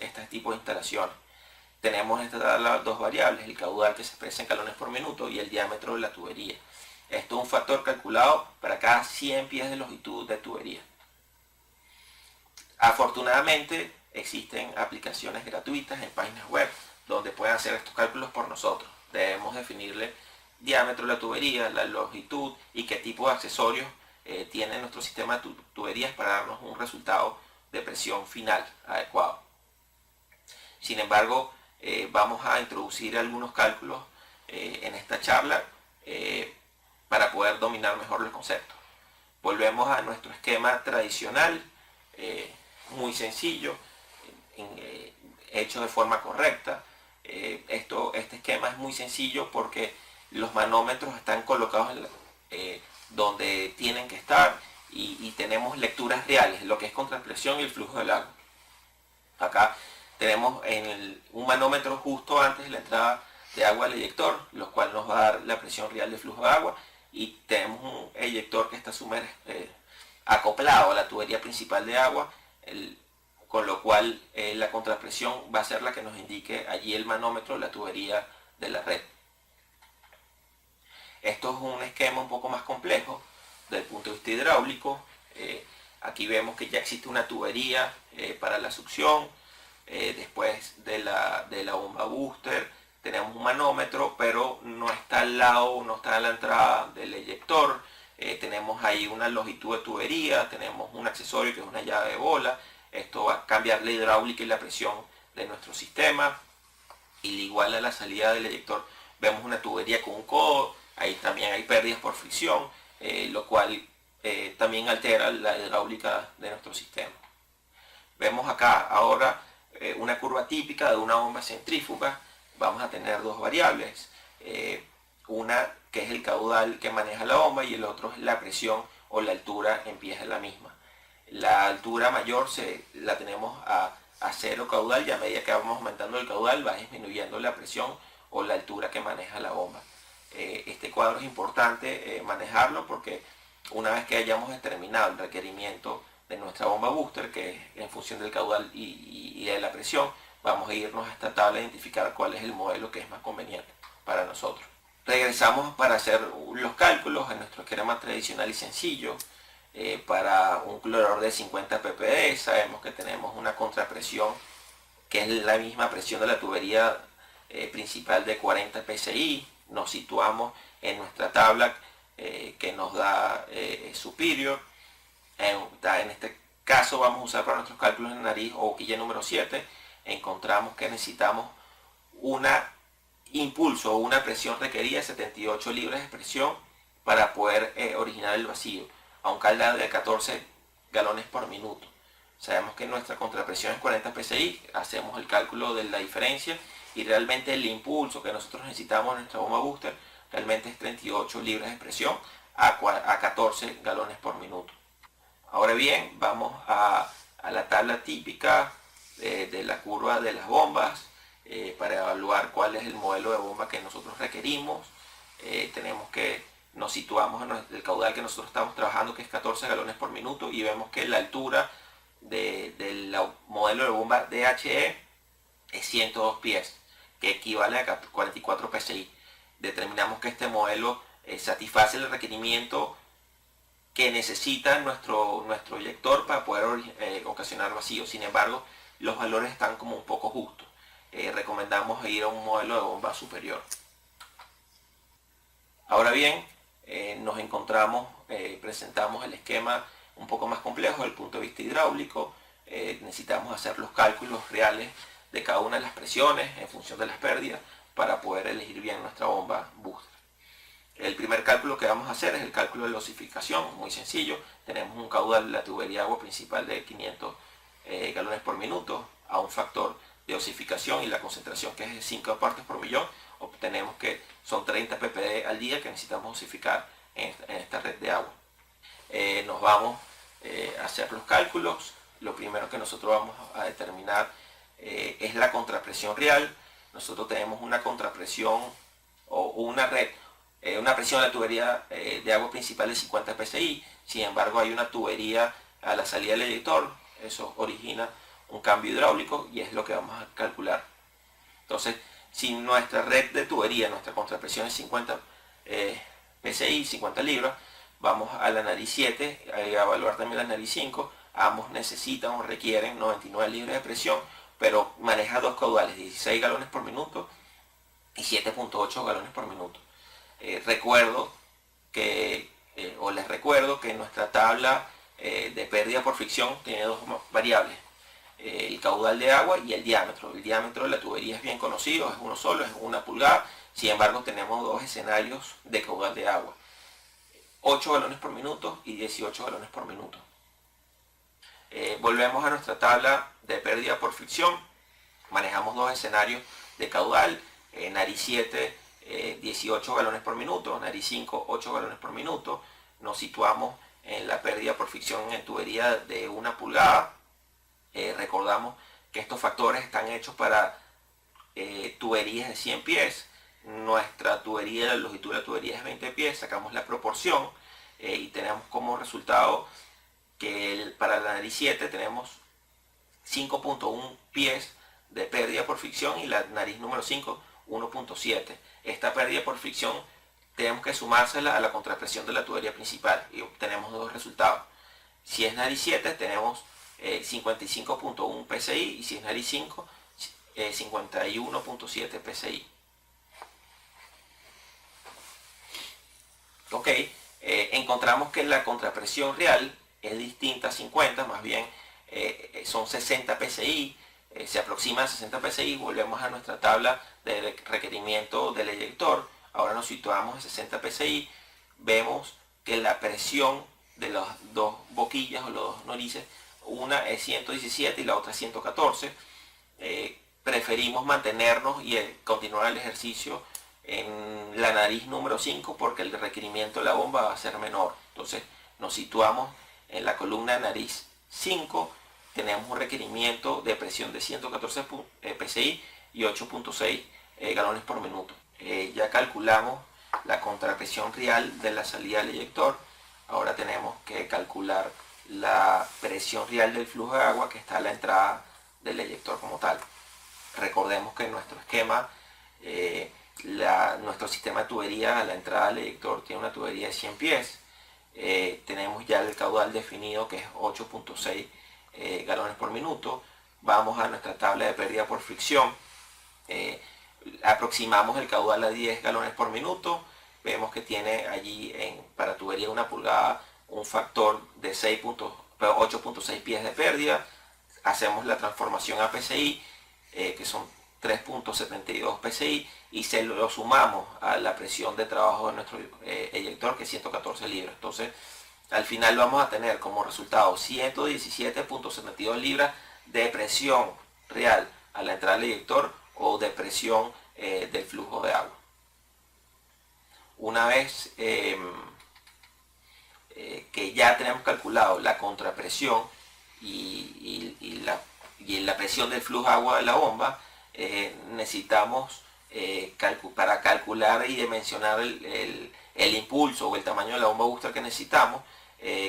este tipo de instalaciones. Tenemos en esta tabla dos variables, el caudal que se expresa en galones por minuto y el diámetro de la tubería. Esto es un factor calculado para cada 100 pies de longitud de tubería. Afortunadamente existen aplicaciones gratuitas en páginas web donde pueden hacer estos cálculos por nosotros. Debemos definirle diámetro de la tubería, la longitud y qué tipo de accesorios tiene nuestro sistema de tuberías para darnos un resultado de presión final adecuado. Sin embargo, vamos a introducir algunos cálculos en esta charla para poder dominar mejor los conceptos. Volvemos a nuestro esquema tradicional, muy sencillo, hecho de forma correcta. Este esquema es muy sencillo porque los manómetros están colocados donde tienen que estar y tenemos lecturas reales, lo que es contrapresión y el flujo del agua. Acá tenemos un manómetro justo antes de la entrada de agua al eyector, lo cual nos va a dar la presión real del flujo de agua, y tenemos un eyector que está acoplado a la tubería principal de agua, con lo cual la contrapresión va a ser la que nos indique allí el manómetro de la tubería de la red. Esto es un esquema un poco más complejo desde el punto de vista hidráulico. Aquí vemos que ya existe una tubería para la succión. Después de la bomba booster tenemos un manómetro, pero no está al lado, no está en la entrada del eyector. Tenemos ahí una longitud de tubería, tenemos un accesorio que es una llave de bola. Esto va a cambiar la hidráulica y la presión de nuestro sistema. Y igual a la salida del eyector vemos una tubería con un codo. Ahí también hay pérdidas por fricción, lo cual también altera la hidráulica de nuestro sistema. Vemos acá ahora una curva típica de una bomba centrífuga. Vamos a tener dos variables, una que es el caudal que maneja la bomba y el otro es la presión o la altura en pies de la misma. La altura mayor la tenemos a cero caudal, y a medida que vamos aumentando el caudal va disminuyendo la presión o la altura que maneja la bomba. Este cuadro es importante manejarlo porque una vez que hayamos determinado el requerimiento de nuestra bomba booster, que es en función del caudal y de la presión, vamos a irnos a esta tabla a identificar cuál es el modelo que es más conveniente para nosotros. Regresamos para hacer los cálculos en nuestro esquema tradicional y sencillo. Para un clorador de 50 ppd sabemos que tenemos una contrapresión que es la misma presión de la tubería principal de 40 psi. Nos situamos en nuestra tabla que nos da superior. En este caso vamos a usar para nuestros cálculos en nariz o boquilla número 7. Encontramos que necesitamos un impulso o una presión requerida de 78 libras de presión para poder originar el vacío a un caudal de 14 galones por minuto. Sabemos que nuestra contrapresión es 40 psi, hacemos el cálculo de la diferencia y realmente el impulso que nosotros necesitamos en nuestra bomba booster realmente es 38 libras de presión a 14 galones por minuto. Ahora bien, vamos a la tabla típica de la curva de las bombas para evaluar cuál es el modelo de bomba que nosotros requerimos. Tenemos que nos situamos en el caudal que nosotros estamos trabajando, que es 14 galones por minuto, y vemos que la altura del modelo de bomba DHE es 102 pies, que equivale a 44 psi. Determinamos que este modelo satisface el requerimiento que necesita nuestro eyector para poder ocasionar vacío. Sin embargo, los valores están como un poco justos. Recomendamos ir a un modelo de bomba superior. Ahora bien, nos encontramos, presentamos el esquema un poco más complejo desde el punto de vista hidráulico. Necesitamos hacer los cálculos reales de cada una de las presiones en función de las pérdidas para poder elegir bien nuestra bomba booster. El primer cálculo que vamos a hacer es el cálculo de la osificación, muy sencillo. Tenemos un caudal de la tubería de agua principal de 500 galones por minuto a un factor de osificación y la concentración que es de 5 partes por millón. Obtenemos que son 30 ppd al día que necesitamos osificar en esta red de agua. Nos vamos a hacer los cálculos. Lo primero que nosotros vamos a determinar es la contrapresión real. Nosotros tenemos una contrapresión o una red, una presión de la tubería de agua principal de 50 psi. Sin embargo, hay una tubería a la salida del eyector. Eso origina un cambio hidráulico y es lo que vamos a calcular. Entonces, si nuestra red de tubería, nuestra contrapresión es 50 psi, 50 libras, vamos a la nariz 7, a evaluar también la nariz 5. Ambos necesitan o requieren 99 libras de presión, pero maneja dos caudales, 16 galones por minuto y 7.8 galones por minuto. Les recuerdo que nuestra tabla de pérdida por fricción tiene dos variables, el caudal de agua y el diámetro. El diámetro de la tubería es bien conocido, es uno solo, es 1 pulgada. Sin embargo, tenemos dos escenarios de caudal de agua, 8 galones por minuto y 18 galones por minuto. Volvemos a nuestra tabla de pérdida por fricción. Manejamos dos escenarios de caudal, nariz 7 18 galones por minuto, nariz 5 8 galones por minuto. Nos situamos en la pérdida por fricción en tubería de 1 pulgada. Recordamos que estos factores están hechos para tuberías de 100 pies. Nuestra tubería, la longitud de la tubería es 20 pies, sacamos la proporción y tenemos como resultado que para la nariz 7 tenemos 5.1 pies de pérdida por fricción y la nariz número 5 1.7. Esta pérdida por fricción tenemos que sumársela a la contrapresión de la tubería principal y obtenemos dos resultados. Si es nariz 7 tenemos 55.1 psi y si es nariz 5 51.7 psi. Ok, encontramos que la contrapresión real es distinta a 50, más bien son 60 psi, se aproxima a 60 psi. Volvemos a nuestra tabla de requerimiento del eyector. Ahora nos situamos a 60 psi. Vemos que la presión de las dos boquillas o los dos narices, una es 117 y la otra es 114. Preferimos mantenernos y continuar el ejercicio en la nariz número 5 porque el requerimiento de la bomba va a ser menor. Entonces nos situamos en la columna nariz 5, tenemos un requerimiento de presión de 114 psi y 8.6 galones por minuto. Ya calculamos la contrapresión real de la salida del eyector. Ahora tenemos que calcular la presión real del flujo de agua que está a la entrada del eyector como tal. Recordemos que en nuestro esquema, nuestro sistema de tubería a la entrada del eyector tiene una tubería de 100 pies. Tenemos ya el caudal definido que es 8.6 galones por minuto. Vamos a nuestra tabla de pérdida por fricción. Aproximamos el caudal a 10 galones por minuto. Vemos que tiene allí para tubería de 1 pulgada un factor de 8.6 pies de pérdida. Hacemos la transformación a PSI, que son 3.72 PSI, y se lo sumamos a la presión de trabajo de nuestro eyector, que es 114 libras. Entonces, al final vamos a tener como resultado 117.72 libras de presión real a la entrada del eyector o de presión del flujo de agua. Una vez que ya tenemos calculado la contrapresión y la presión del flujo de agua de la bomba, necesitamos para calcular y dimensionar el impulso o el tamaño de la bomba booster que necesitamos,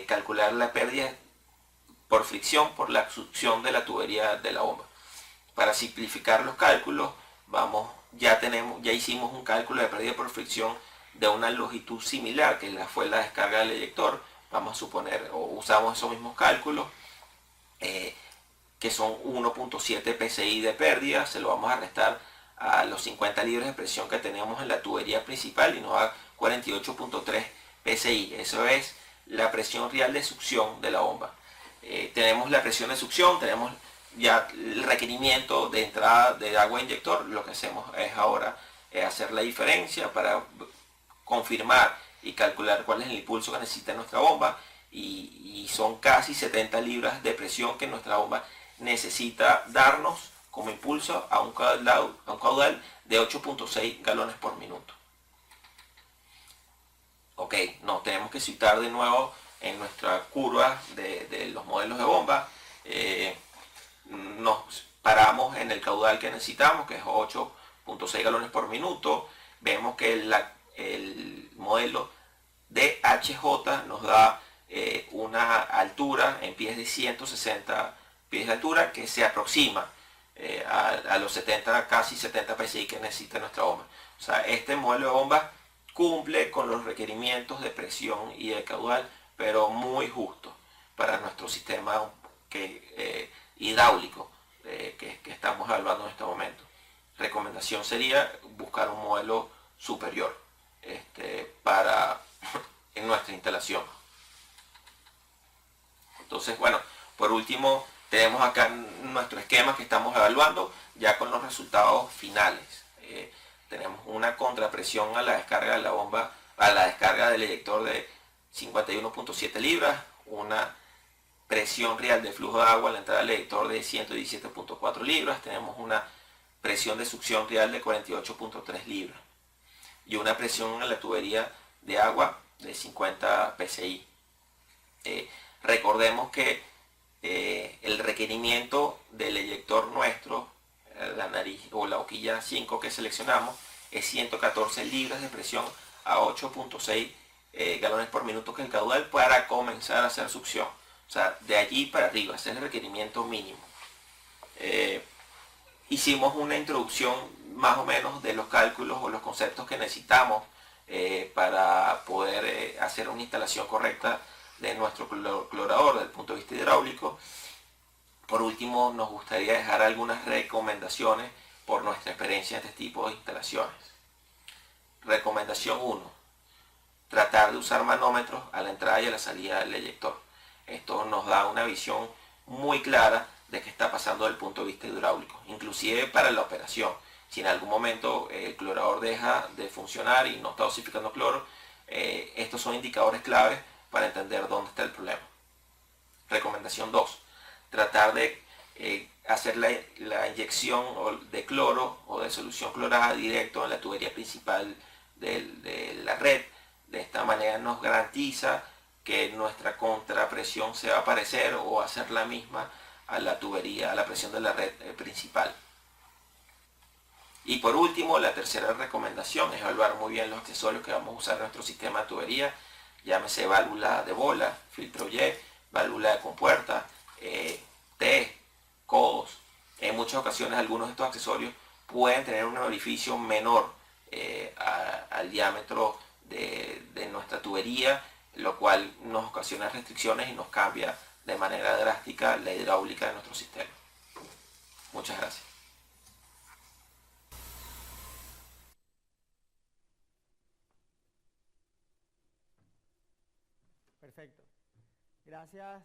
calcular la pérdida por fricción por la succión de la tubería de la bomba. Para simplificar los cálculos, ya hicimos un cálculo de pérdida por fricción de una longitud similar, que fue la descarga del eyector. vamos a suponer, o usamos esos mismos cálculos, que son 1.7 psi de pérdida, se lo vamos a restar a los 50 libras de presión que tenemos en la tubería principal y nos da 48.3 psi. Eso es la presión real de succión de la bomba. Tenemos la presión de succión, tenemos ya el requerimiento de entrada de agua inyector. Lo que hacemos es ahora hacer la diferencia para confirmar y calcular cuál es el impulso que necesita nuestra bomba, y son casi 70 libras de presión que nuestra bomba necesita darnos como impulso a un caudal de 8.6 galones por minuto. Ok, nos tenemos que citar de nuevo en nuestra curva de los modelos de bomba. Nos paramos en el caudal que necesitamos, que es 8.6 galones por minuto. Vemos que el modelo DHJ nos da una altura en pies de 160 pies de altura, que se aproxima a los 70, casi 70 psi que necesita nuestra bomba. O sea, este modelo de bomba cumple con los requerimientos de presión y de caudal, pero muy justo para nuestro sistema hidráulico que estamos evaluando en este momento. Recomendación sería buscar un modelo superior en nuestra instalación. Entonces, bueno, por último, tenemos acá nuestro esquema que estamos evaluando ya con los resultados finales. Tenemos una contrapresión a la descarga de la bomba, a la descarga del eyector de 51.7 libras, una presión real de flujo de agua a la entrada del eyector de 117.4 libras, tenemos una presión de succión real de 48.3 libras y una presión en la tubería de agua de 50 psi. Recordemos que el requerimiento del eyector nuestro, la nariz o la boquilla 5 que seleccionamos, es 114 libras de presión a 8.6 galones por minuto, que es el caudal para comenzar a hacer succión. O sea, de allí para arriba, ese es el requerimiento mínimo. Hicimos una introducción más o menos de los cálculos o los conceptos que necesitamos para poder hacer una instalación correcta de nuestro clorador desde el punto de vista hidráulico. Por último, nos gustaría dejar algunas recomendaciones por nuestra experiencia en este tipo de instalaciones. Recomendación 1. Tratar de usar manómetros a la entrada y a la salida del eyector. Esto nos da una visión muy clara de qué está pasando desde el punto de vista hidráulico, inclusive para la operación. Si en algún momento el clorador deja de funcionar y no está dosificando cloro, estos son indicadores claves para entender dónde está el problema. Recomendación 2. Tratar de hacer la inyección de cloro o de solución clorada directo en la tubería principal de la red. De esta manera nos garantiza que nuestra contrapresión se va a parecer o a ser la misma a la tubería, a la presión de la red principal. Y por último, la tercera recomendación es evaluar muy bien los accesorios que vamos a usar en nuestro sistema de tubería, llámese válvula de bola, filtro Y, válvula de compuerta, T, codos. En muchas ocasiones algunos de estos accesorios pueden tener un orificio menor al diámetro de nuestra tubería, lo cual nos ocasiona restricciones y nos cambia de manera drástica la hidráulica de nuestro sistema. Muchas gracias. Perfecto. Gracias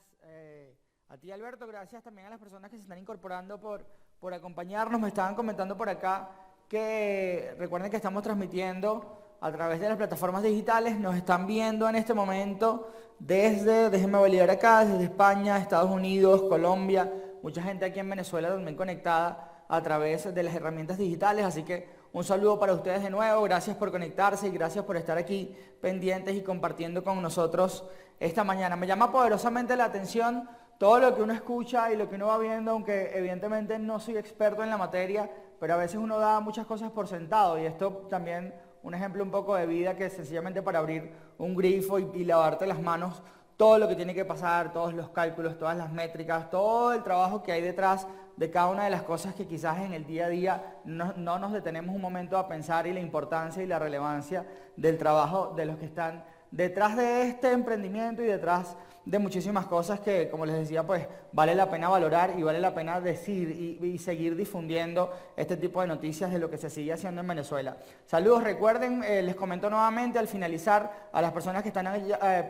a ti, Alberto. Gracias también a las personas que se están incorporando por acompañarnos. Me estaban comentando por acá que recuerden que estamos transmitiendo a través de las plataformas digitales. Nos están viendo en este momento déjenme validar acá, desde España, Estados Unidos, Colombia, mucha gente aquí en Venezuela también conectada a través de las herramientas digitales. Así que un saludo para ustedes de nuevo, gracias por conectarse y gracias por estar aquí pendientes y compartiendo con nosotros esta mañana. Me llama poderosamente la atención todo lo que uno escucha y lo que uno va viendo, aunque evidentemente no soy experto en la materia, pero a veces uno da muchas cosas por sentado, y esto también un ejemplo un poco de vida, que sencillamente para abrir un grifo y lavarte las manos, todo lo que tiene que pasar, todos los cálculos, todas las métricas, todo el trabajo que hay detrás de cada una de las cosas que quizás en el día a día no nos detenemos un momento a pensar, y la importancia y la relevancia del trabajo de los que están detrás de este emprendimiento y detrás de muchísimas cosas que, como les decía, pues vale la pena valorar y vale la pena decir y seguir difundiendo este tipo de noticias de lo que se sigue haciendo en Venezuela. Saludos, recuerden, les comento nuevamente al finalizar a las personas que están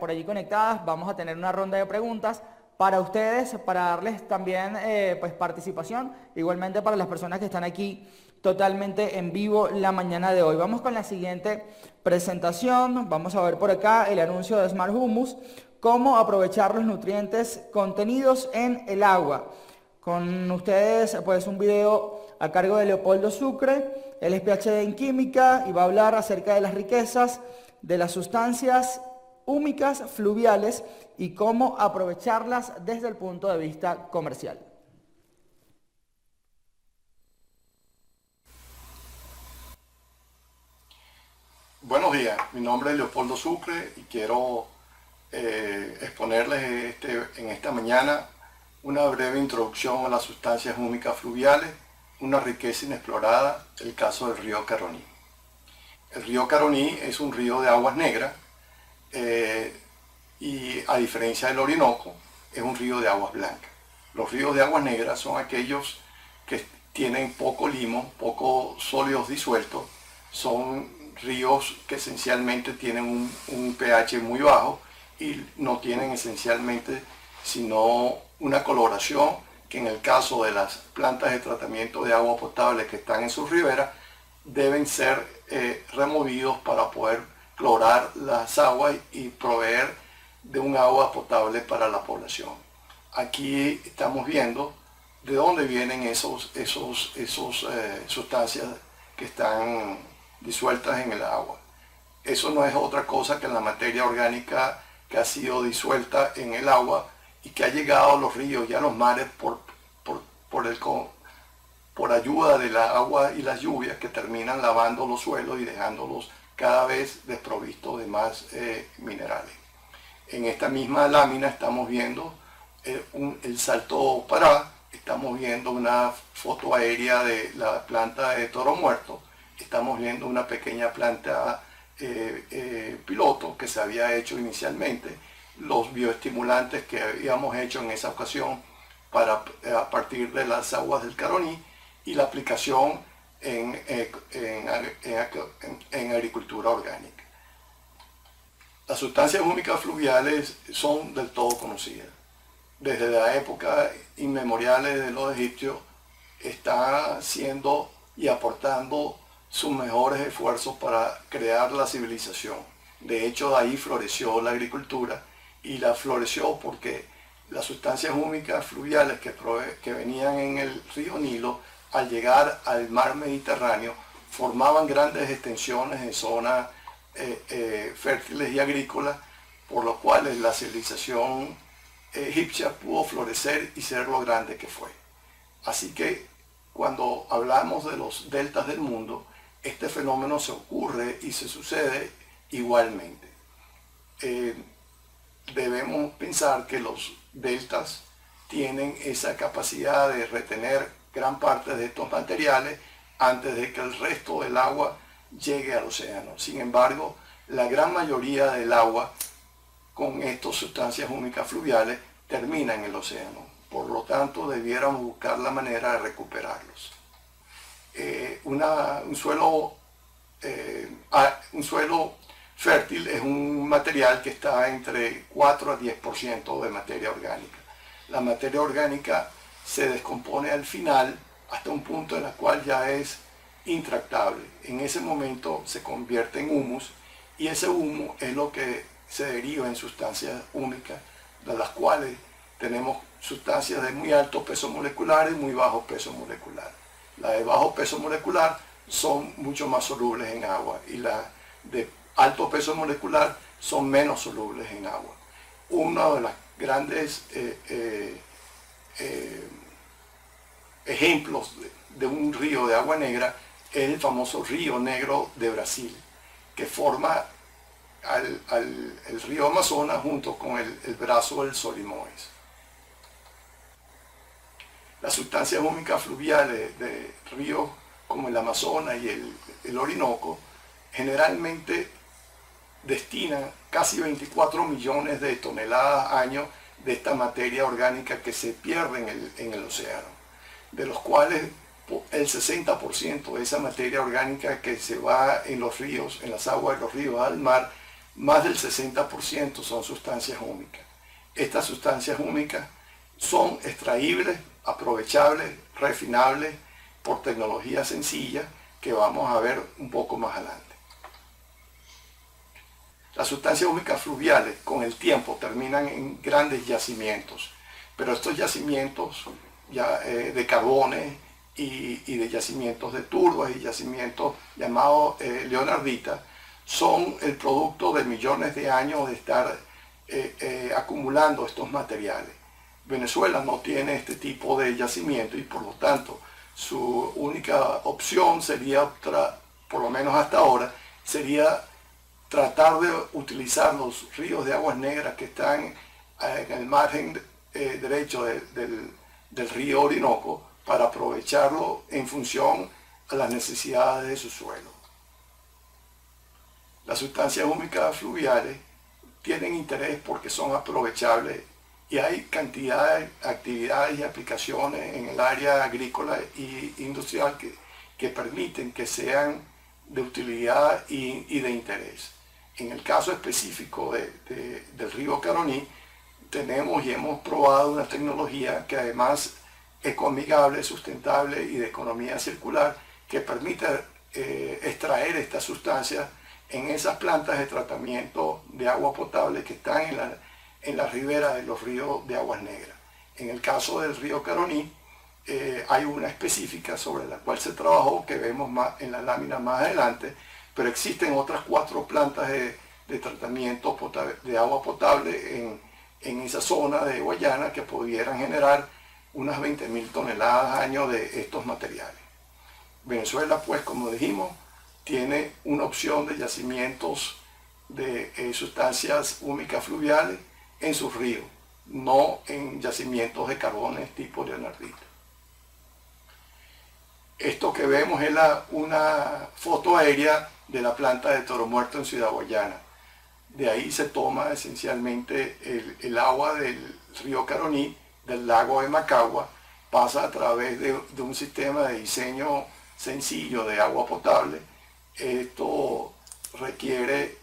por allí conectadas, vamos a tener una ronda de preguntas para ustedes, para darles también pues participación, igualmente para las personas que están aquí totalmente en vivo la mañana de hoy. Vamos con la siguiente presentación, vamos a ver por acá el anuncio de Smart Humus, cómo aprovechar los nutrientes contenidos en el agua. Con ustedes pues un video a cargo de Leopoldo Sucre, él es PhD en química y va a hablar acerca de las riquezas de las sustancias húmicas fluviales y cómo aprovecharlas desde el punto de vista comercial. Buenos días, mi nombre es Leopoldo Sucre y quiero exponerles en esta mañana una breve introducción a las sustancias húmicas fluviales, una riqueza inexplorada, el caso del río Caroní. El río Caroní es un río de aguas negras y a diferencia del Orinoco es un río de aguas blancas. Los ríos de aguas negras son aquellos que tienen poco limo, poco sólidos disueltos, son ríos que esencialmente tienen un pH muy bajo y no tienen esencialmente sino una coloración que en el caso de las plantas de tratamiento de agua potable que están en sus riberas deben ser removidos para poder clorar las aguas y proveer de un agua potable para la población. Aquí estamos viendo de dónde vienen esas sustancias que están disueltas en el agua. Eso no es otra cosa que la materia orgánica que ha sido disuelta en el agua y que ha llegado a los ríos y a los mares por ayuda de la agua y las lluvias que terminan lavando los suelos y dejándolos cada vez desprovistos de más minerales. En esta misma lámina estamos viendo el Salto Pará, estamos viendo una foto aérea de la planta de Toro Muerto, estamos viendo una pequeña planta piloto que se había hecho inicialmente, los bioestimulantes que habíamos hecho en esa ocasión a partir de las aguas del Caroní y la aplicación en agricultura orgánica. Las sustancias húmicas fluviales son del todo conocidas. Desde la época inmemoriales de los egipcios está haciendo y aportando sus mejores esfuerzos para crear la civilización. De hecho, de ahí floreció la agricultura y la floreció porque las sustancias húmicas fluviales que venían en el río Nilo, al llegar al mar Mediterráneo, formaban grandes extensiones en zonas fértiles y agrícolas, por lo cual la civilización egipcia pudo florecer y ser lo grande que fue. Así que cuando hablamos de los deltas del mundo, este fenómeno se ocurre y se sucede igualmente. Debemos pensar que los deltas tienen esa capacidad de retener gran parte de estos materiales antes de que el resto del agua llegue al océano. Sin embargo, la gran mayoría del agua con estas sustancias húmicas fluviales termina en el océano. Por lo tanto, debiéramos buscar la manera de recuperarlos. Un suelo fértil es un material que está entre 4 a 10% de materia orgánica. La materia orgánica se descompone al final hasta un punto en el cual ya es intractable. En ese momento se convierte en humus y ese humus es lo que se deriva en sustancias húmicas, de las cuales tenemos sustancias de muy alto peso molecular y muy bajo peso molecular. Las de bajo peso molecular son mucho más solubles en agua y las de alto peso molecular son menos solubles en agua. Uno de los grandes ejemplos de un río de agua negra es el famoso Río Negro de Brasil, que forma el río Amazonas junto con el brazo del Solimões. Las sustancias húmicas fluviales de ríos como el Amazonas y el Orinoco generalmente destinan casi 24 millones de toneladas año de esta materia orgánica que se pierde en el océano, de los cuales el 60% de esa materia orgánica que se va en los ríos, en las aguas de los ríos al mar, más del 60% son sustancias húmicas. Estas sustancias húmicas son extraíbles, aprovechables, refinables por tecnología sencilla que vamos a ver un poco más adelante. Las sustancias húmicas fluviales con el tiempo terminan en grandes yacimientos, pero estos yacimientos de carbones y de yacimientos de turbas y yacimientos llamados leonarditas son el producto de millones de años de estar acumulando estos materiales. Venezuela no tiene este tipo de yacimiento y por lo tanto su única opción sería, por lo menos hasta ahora, sería tratar de utilizar los ríos de aguas negras que están en el margen derecho del río Orinoco para aprovecharlo en función a las necesidades de su suelo. Las sustancias húmicas fluviales tienen interés porque son aprovechables y hay cantidad de actividades y aplicaciones en el área agrícola e industrial que permiten que sean de utilidad y de interés. En el caso específico del río Caroní, tenemos y hemos probado una tecnología que además ecoamigable, sustentable y de economía circular que permite extraer estas sustancias en esas plantas de tratamiento de agua potable que están en la ribera de los ríos de aguas negras. En el caso del río Caroní, hay una específica sobre la cual se trabajó que vemos en la lámina más adelante, pero existen otras 4 plantas de tratamiento de agua potable en esa zona de Guayana que pudieran generar unas 20.000 toneladas al año de estos materiales. Venezuela, pues, como dijimos, tiene una opción de yacimientos de sustancias húmicas fluviales en sus ríos, no en yacimientos de carbones tipo leonardita. Esto que vemos es una foto aérea de la planta de Toro Muerto en Ciudad Guayana. De ahí se toma esencialmente el agua del río Caroní, del lago de Macagua, pasa a través de un sistema de diseño sencillo de agua potable. Esto requiere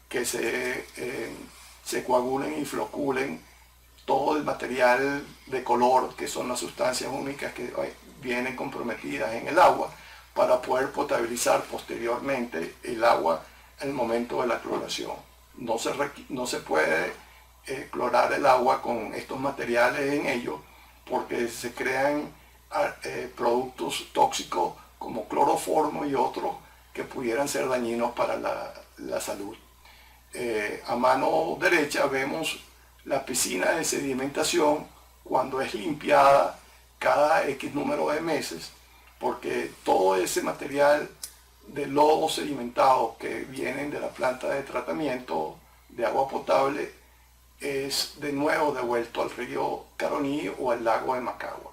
que se coagulen y floculen todo el material de color, que son las sustancias húmicas que vienen comprometidas en el agua, para poder potabilizar posteriormente el agua en el momento de la cloración. No se puede clorar el agua con estos materiales en ello porque se crean productos tóxicos como cloroformo y otros que pudieran ser dañinos para la salud. A mano derecha vemos la piscina de sedimentación cuando es limpiada cada X número de meses, porque todo ese material de lodo sedimentado que vienen de la planta de tratamiento de agua potable es de nuevo devuelto al río Caroní o al lago de Macagua.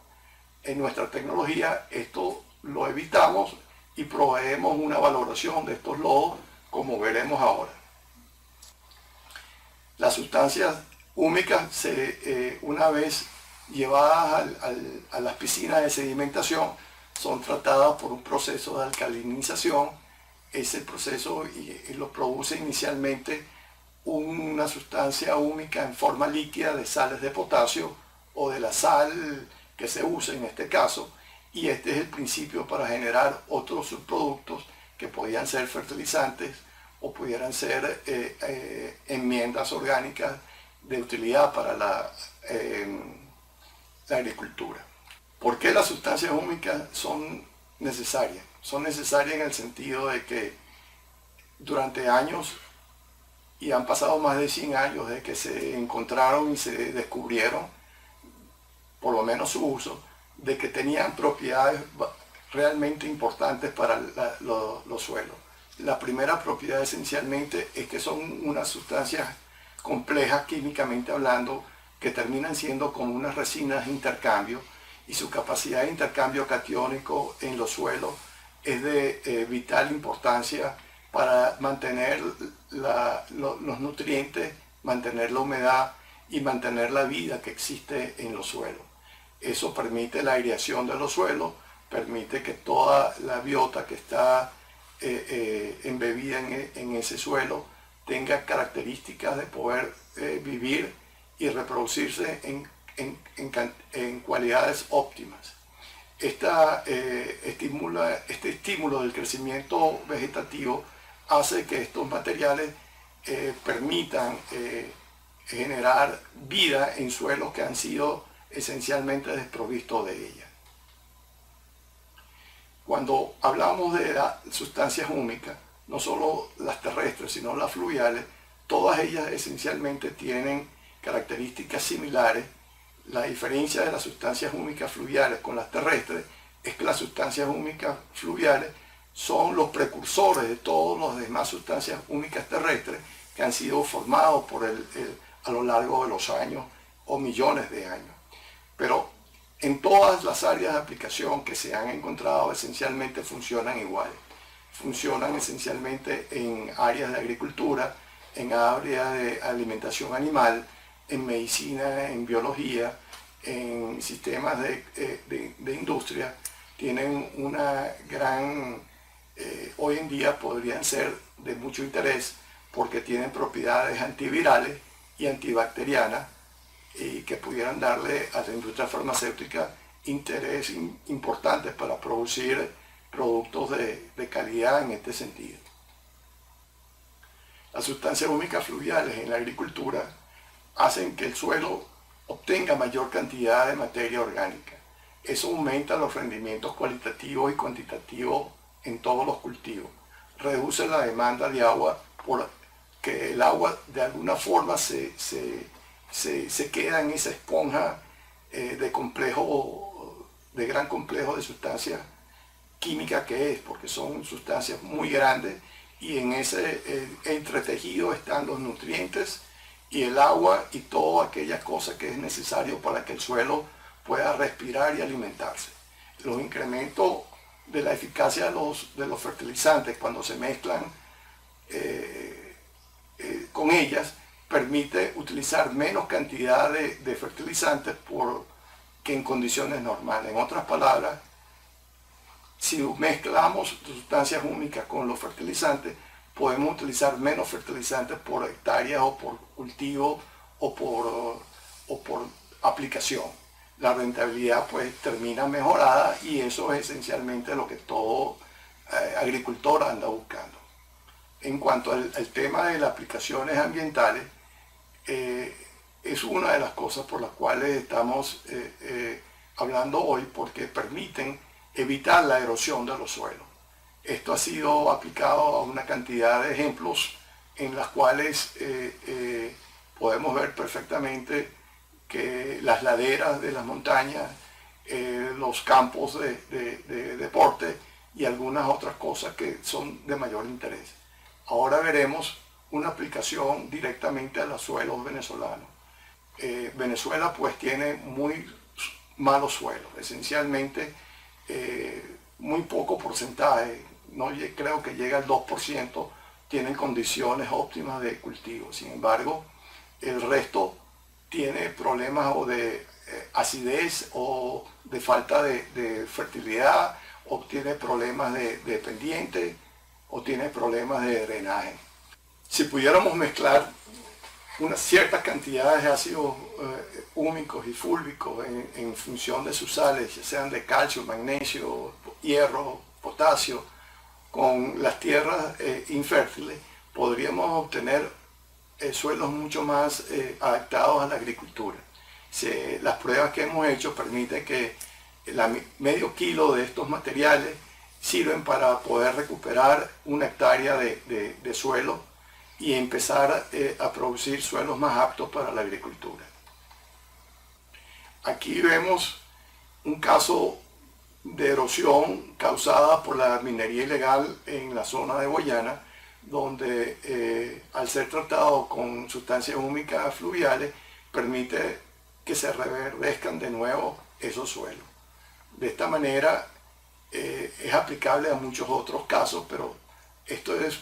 En nuestra tecnología esto lo evitamos y proveemos una valoración de estos lodos, como veremos ahora. Las sustancias húmicas, una vez llevadas a las piscinas de sedimentación, son tratadas por un proceso de alcalinización. Ese proceso lo produce inicialmente una sustancia húmica en forma líquida de sales de potasio o de la sal que se usa en este caso, y este es el principio para generar otros subproductos que podían ser fertilizantes o pudieran ser enmiendas orgánicas de utilidad para la agricultura. ¿Por qué las sustancias húmicas son necesarias? Son necesarias en el sentido de que durante años, y han pasado más de 100 años desde que se encontraron y se descubrieron, por lo menos su uso, de que tenían propiedades realmente importantes para los suelos. La primera propiedad esencialmente es que son unas sustancias complejas químicamente hablando que terminan siendo como unas resinas de intercambio, y su capacidad de intercambio catiónico en los suelos es de vital importancia para mantener los nutrientes, mantener la humedad y mantener la vida que existe en los suelos. Eso permite la aireación de los suelos, permite que toda la biota que está embebida en ese suelo tenga características de poder vivir y reproducirse en cualidades óptimas. Este estímulo del crecimiento vegetativo hace que estos materiales permitan generar vida en suelos que han sido esencialmente desprovistos de ella. Cuando hablamos de las sustancias húmicas, no solo las terrestres, sino las fluviales, todas ellas esencialmente tienen características similares. La diferencia de las sustancias húmicas fluviales con las terrestres es que las sustancias húmicas fluviales son los precursores de todas las demás sustancias húmicas terrestres que han sido formados a lo largo de los años o millones de años. Pero en todas las áreas de aplicación que se han encontrado esencialmente funcionan igual. Funcionan esencialmente en áreas de agricultura, en áreas de alimentación animal, en medicina, en biología, en sistemas de industria. Tienen una gran, hoy en día podrían ser de mucho interés porque tienen propiedades antivirales y antibacterianas y que pudieran darle a la industria farmacéutica interés importantes para producir productos de calidad en este sentido. Las sustancias húmicas fluviales en la agricultura hacen que el suelo obtenga mayor cantidad de materia orgánica. Eso aumenta los rendimientos cualitativos y cuantitativos en todos los cultivos. Reduce la demanda de agua porque el agua de alguna forma se queda en esa esponja de gran complejo de sustancias químicas que es, porque son sustancias muy grandes y en ese entretejido están los nutrientes y el agua y todas aquellas cosas que es necesario para que el suelo pueda respirar y alimentarse. Los incrementos de la eficacia de los fertilizantes cuando se mezclan con ellas permite utilizar menos cantidad de fertilizantes que en condiciones normales. En otras palabras, si mezclamos sustancias húmicas con los fertilizantes, podemos utilizar menos fertilizantes por hectárea o por cultivo o por aplicación. La rentabilidad pues termina mejorada y eso es esencialmente lo que todo agricultor anda buscando. En cuanto al tema de las aplicaciones ambientales, es una de las cosas por las cuales estamos hablando hoy, porque permiten evitar la erosión de los suelos. Esto ha sido aplicado a una cantidad de ejemplos en las cuales podemos ver perfectamente que las laderas de las montañas, los campos de deporte y algunas otras cosas que son de mayor interés. Ahora veremos una aplicación directamente a los suelos venezolanos. Venezuela pues tiene muy malos suelos, esencialmente muy poco porcentaje, no creo que llega al 2%, tienen condiciones óptimas de cultivo. Sin embargo, el resto tiene problemas o de acidez o de falta de fertilidad, o tiene problemas de pendiente, o tiene problemas de drenaje. Si pudiéramos mezclar unas ciertas cantidades de ácidos húmicos y fúlvicos en función de sus sales, ya sean de calcio, magnesio, hierro, potasio, con las tierras infértiles, podríamos obtener suelos mucho más adaptados a la agricultura. Las pruebas que hemos hecho permiten que medio kilo de estos materiales sirven para poder recuperar una hectárea de suelo y empezar a producir suelos más aptos para la agricultura. Aquí vemos un caso de erosión causada por la minería ilegal en la zona de Guayana, donde al ser tratado con sustancias húmicas fluviales permite que se reverdezcan de nuevo esos suelos. De esta manera es aplicable a muchos otros casos, pero esto es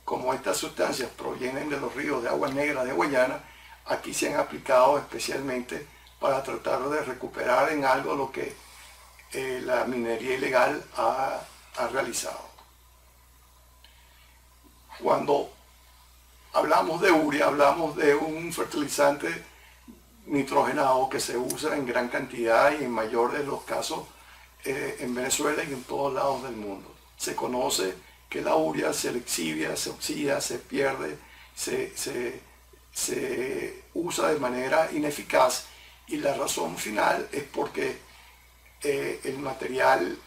como estas sustancias provienen de los ríos de aguas negras de Guayana, aquí se han aplicado especialmente para tratar de recuperar en algo lo que la minería ilegal ha realizado. Cuando hablamos de urea, hablamos de un fertilizante nitrogenado que se usa en gran cantidad y en mayor de los casos en Venezuela y en todos lados del mundo. Se conoce que la urea se exivia, se oxida, se pierde, se usa de manera ineficaz, y la razón final es porque el material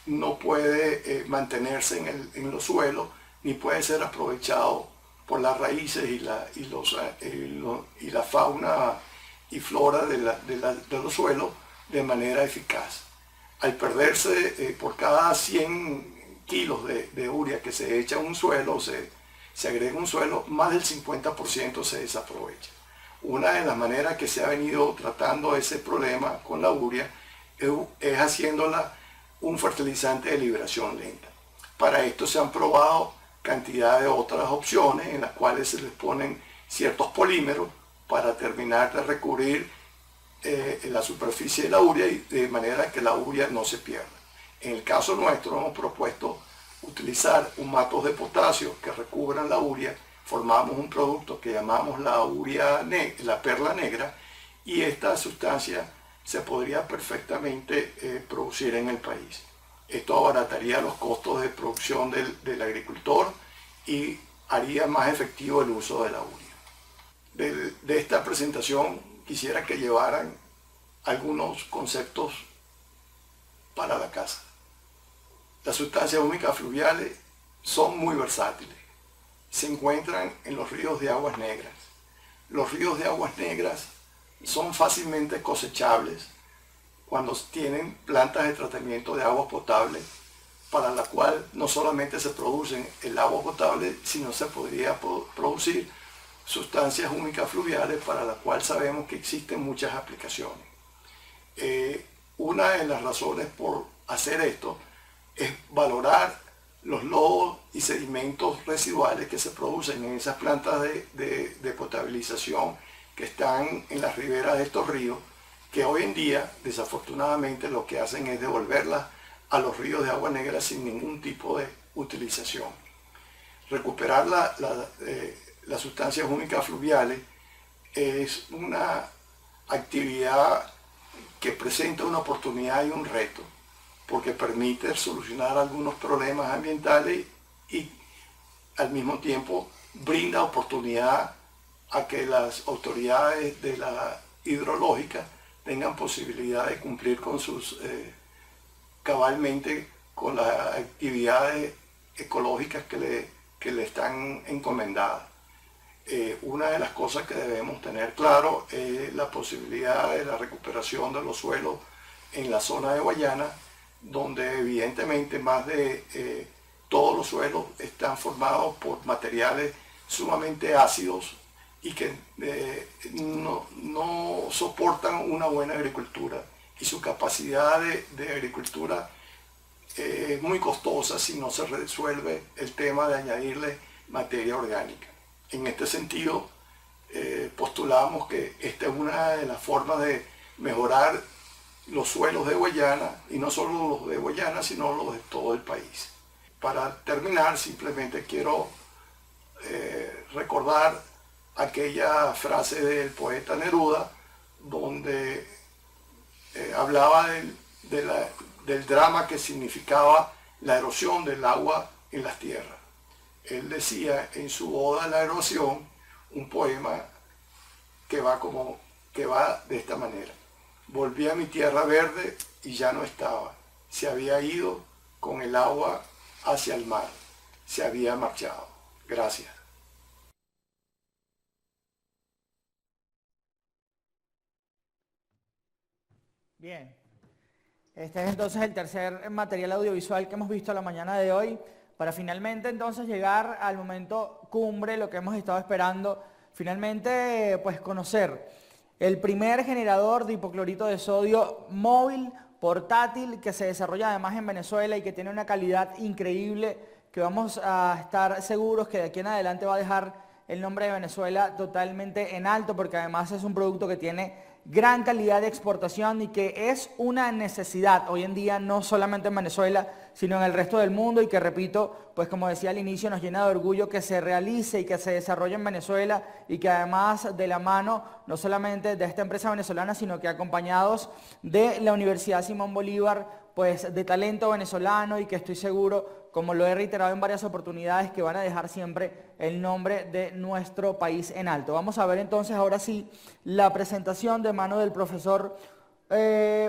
no puede mantenerse en los suelos ni puede ser aprovechado por las raíces y la fauna y flora de los suelos de manera eficaz. Al perderse por cada 100 kilos de urea que se echa en un suelo, se agrega un suelo, más del 50% se desaprovecha. Una de las maneras que se ha venido tratando ese problema con la urea es haciéndola un fertilizante de liberación lenta. Para esto se han probado cantidad de otras opciones en las cuales se les ponen ciertos polímeros para terminar de recubrir la superficie de la urea, y de manera que la urea no se pierda. En el caso nuestro hemos propuesto utilizar humatos de potasio que recubran la urea. Formamos un producto que llamamos la perla negra, y esta sustancia se podría perfectamente producir en el país. Esto abarataría los costos de producción del agricultor y haría más efectivo el uso de la urea. De esta presentación quisiera que llevaran algunos conceptos para la casa. Las sustancias húmicas fluviales son muy versátiles. Se encuentran en los ríos de aguas negras. Los ríos de aguas negras son fácilmente cosechables cuando tienen plantas de tratamiento de agua potable, para la cual no solamente se producen el agua potable, sino se podría producir sustancias húmicas fluviales, para la cual sabemos que existen muchas aplicaciones. Una de las razones por hacer esto es valorar los lodos y sedimentos residuales que se producen en esas plantas de potabilización que están en las riberas de estos ríos, que hoy en día, desafortunadamente, lo que hacen es devolverlas a los ríos de agua negra sin ningún tipo de utilización. Recuperar las sustancias húmicas fluviales es una actividad que presenta una oportunidad y un reto, porque permite solucionar algunos problemas ambientales y al mismo tiempo brinda oportunidad a que las autoridades de la hidrológica tengan posibilidad de cumplir con sus cabalmente con las actividades ecológicas que le están encomendadas. Una de las cosas que debemos tener claro es la posibilidad de la recuperación de los suelos en la zona de Guayana, donde evidentemente más de todos los suelos están formados por materiales sumamente ácidos y que no soportan una buena agricultura, y su capacidad de agricultura es muy costosa si no se resuelve el tema de añadirle materia orgánica. En este sentido, postulamos que esta es una de las formas de mejorar los suelos de Guayana, y no solo los de Guayana, sino los de todo el país. Para terminar, simplemente quiero recordar aquella frase del poeta Neruda, donde hablaba del drama que significaba la erosión del agua en las tierras. Él decía en su Oda a la erosión, un poema que va de esta manera: volví a mi tierra verde y ya no estaba, se había ido con el agua hacia el mar, se había marchado. Gracias. Bien, este es entonces el tercer material audiovisual que hemos visto la mañana de hoy, para finalmente entonces llegar al momento cumbre, lo que hemos estado esperando, finalmente pues conocer el primer generador de hipoclorito de sodio móvil, portátil, que se desarrolla además en Venezuela y que tiene una calidad increíble, que vamos a estar seguros que de aquí en adelante va a dejar el nombre de Venezuela totalmente en alto, porque además es un producto que tiene gran calidad de exportación y que es una necesidad hoy en día, no solamente en Venezuela, sino en el resto del mundo, y que, repito, pues como decía al inicio, nos llena de orgullo que se realice y que se desarrolle en Venezuela, y que además de la mano no solamente de esta empresa venezolana, sino que acompañados de la Universidad Simón Bolívar, pues de talento venezolano, y que estoy seguro, como lo he reiterado en varias oportunidades, que van a dejar siempre el nombre de nuestro país en alto. Vamos a ver entonces ahora sí la presentación de mano del profesor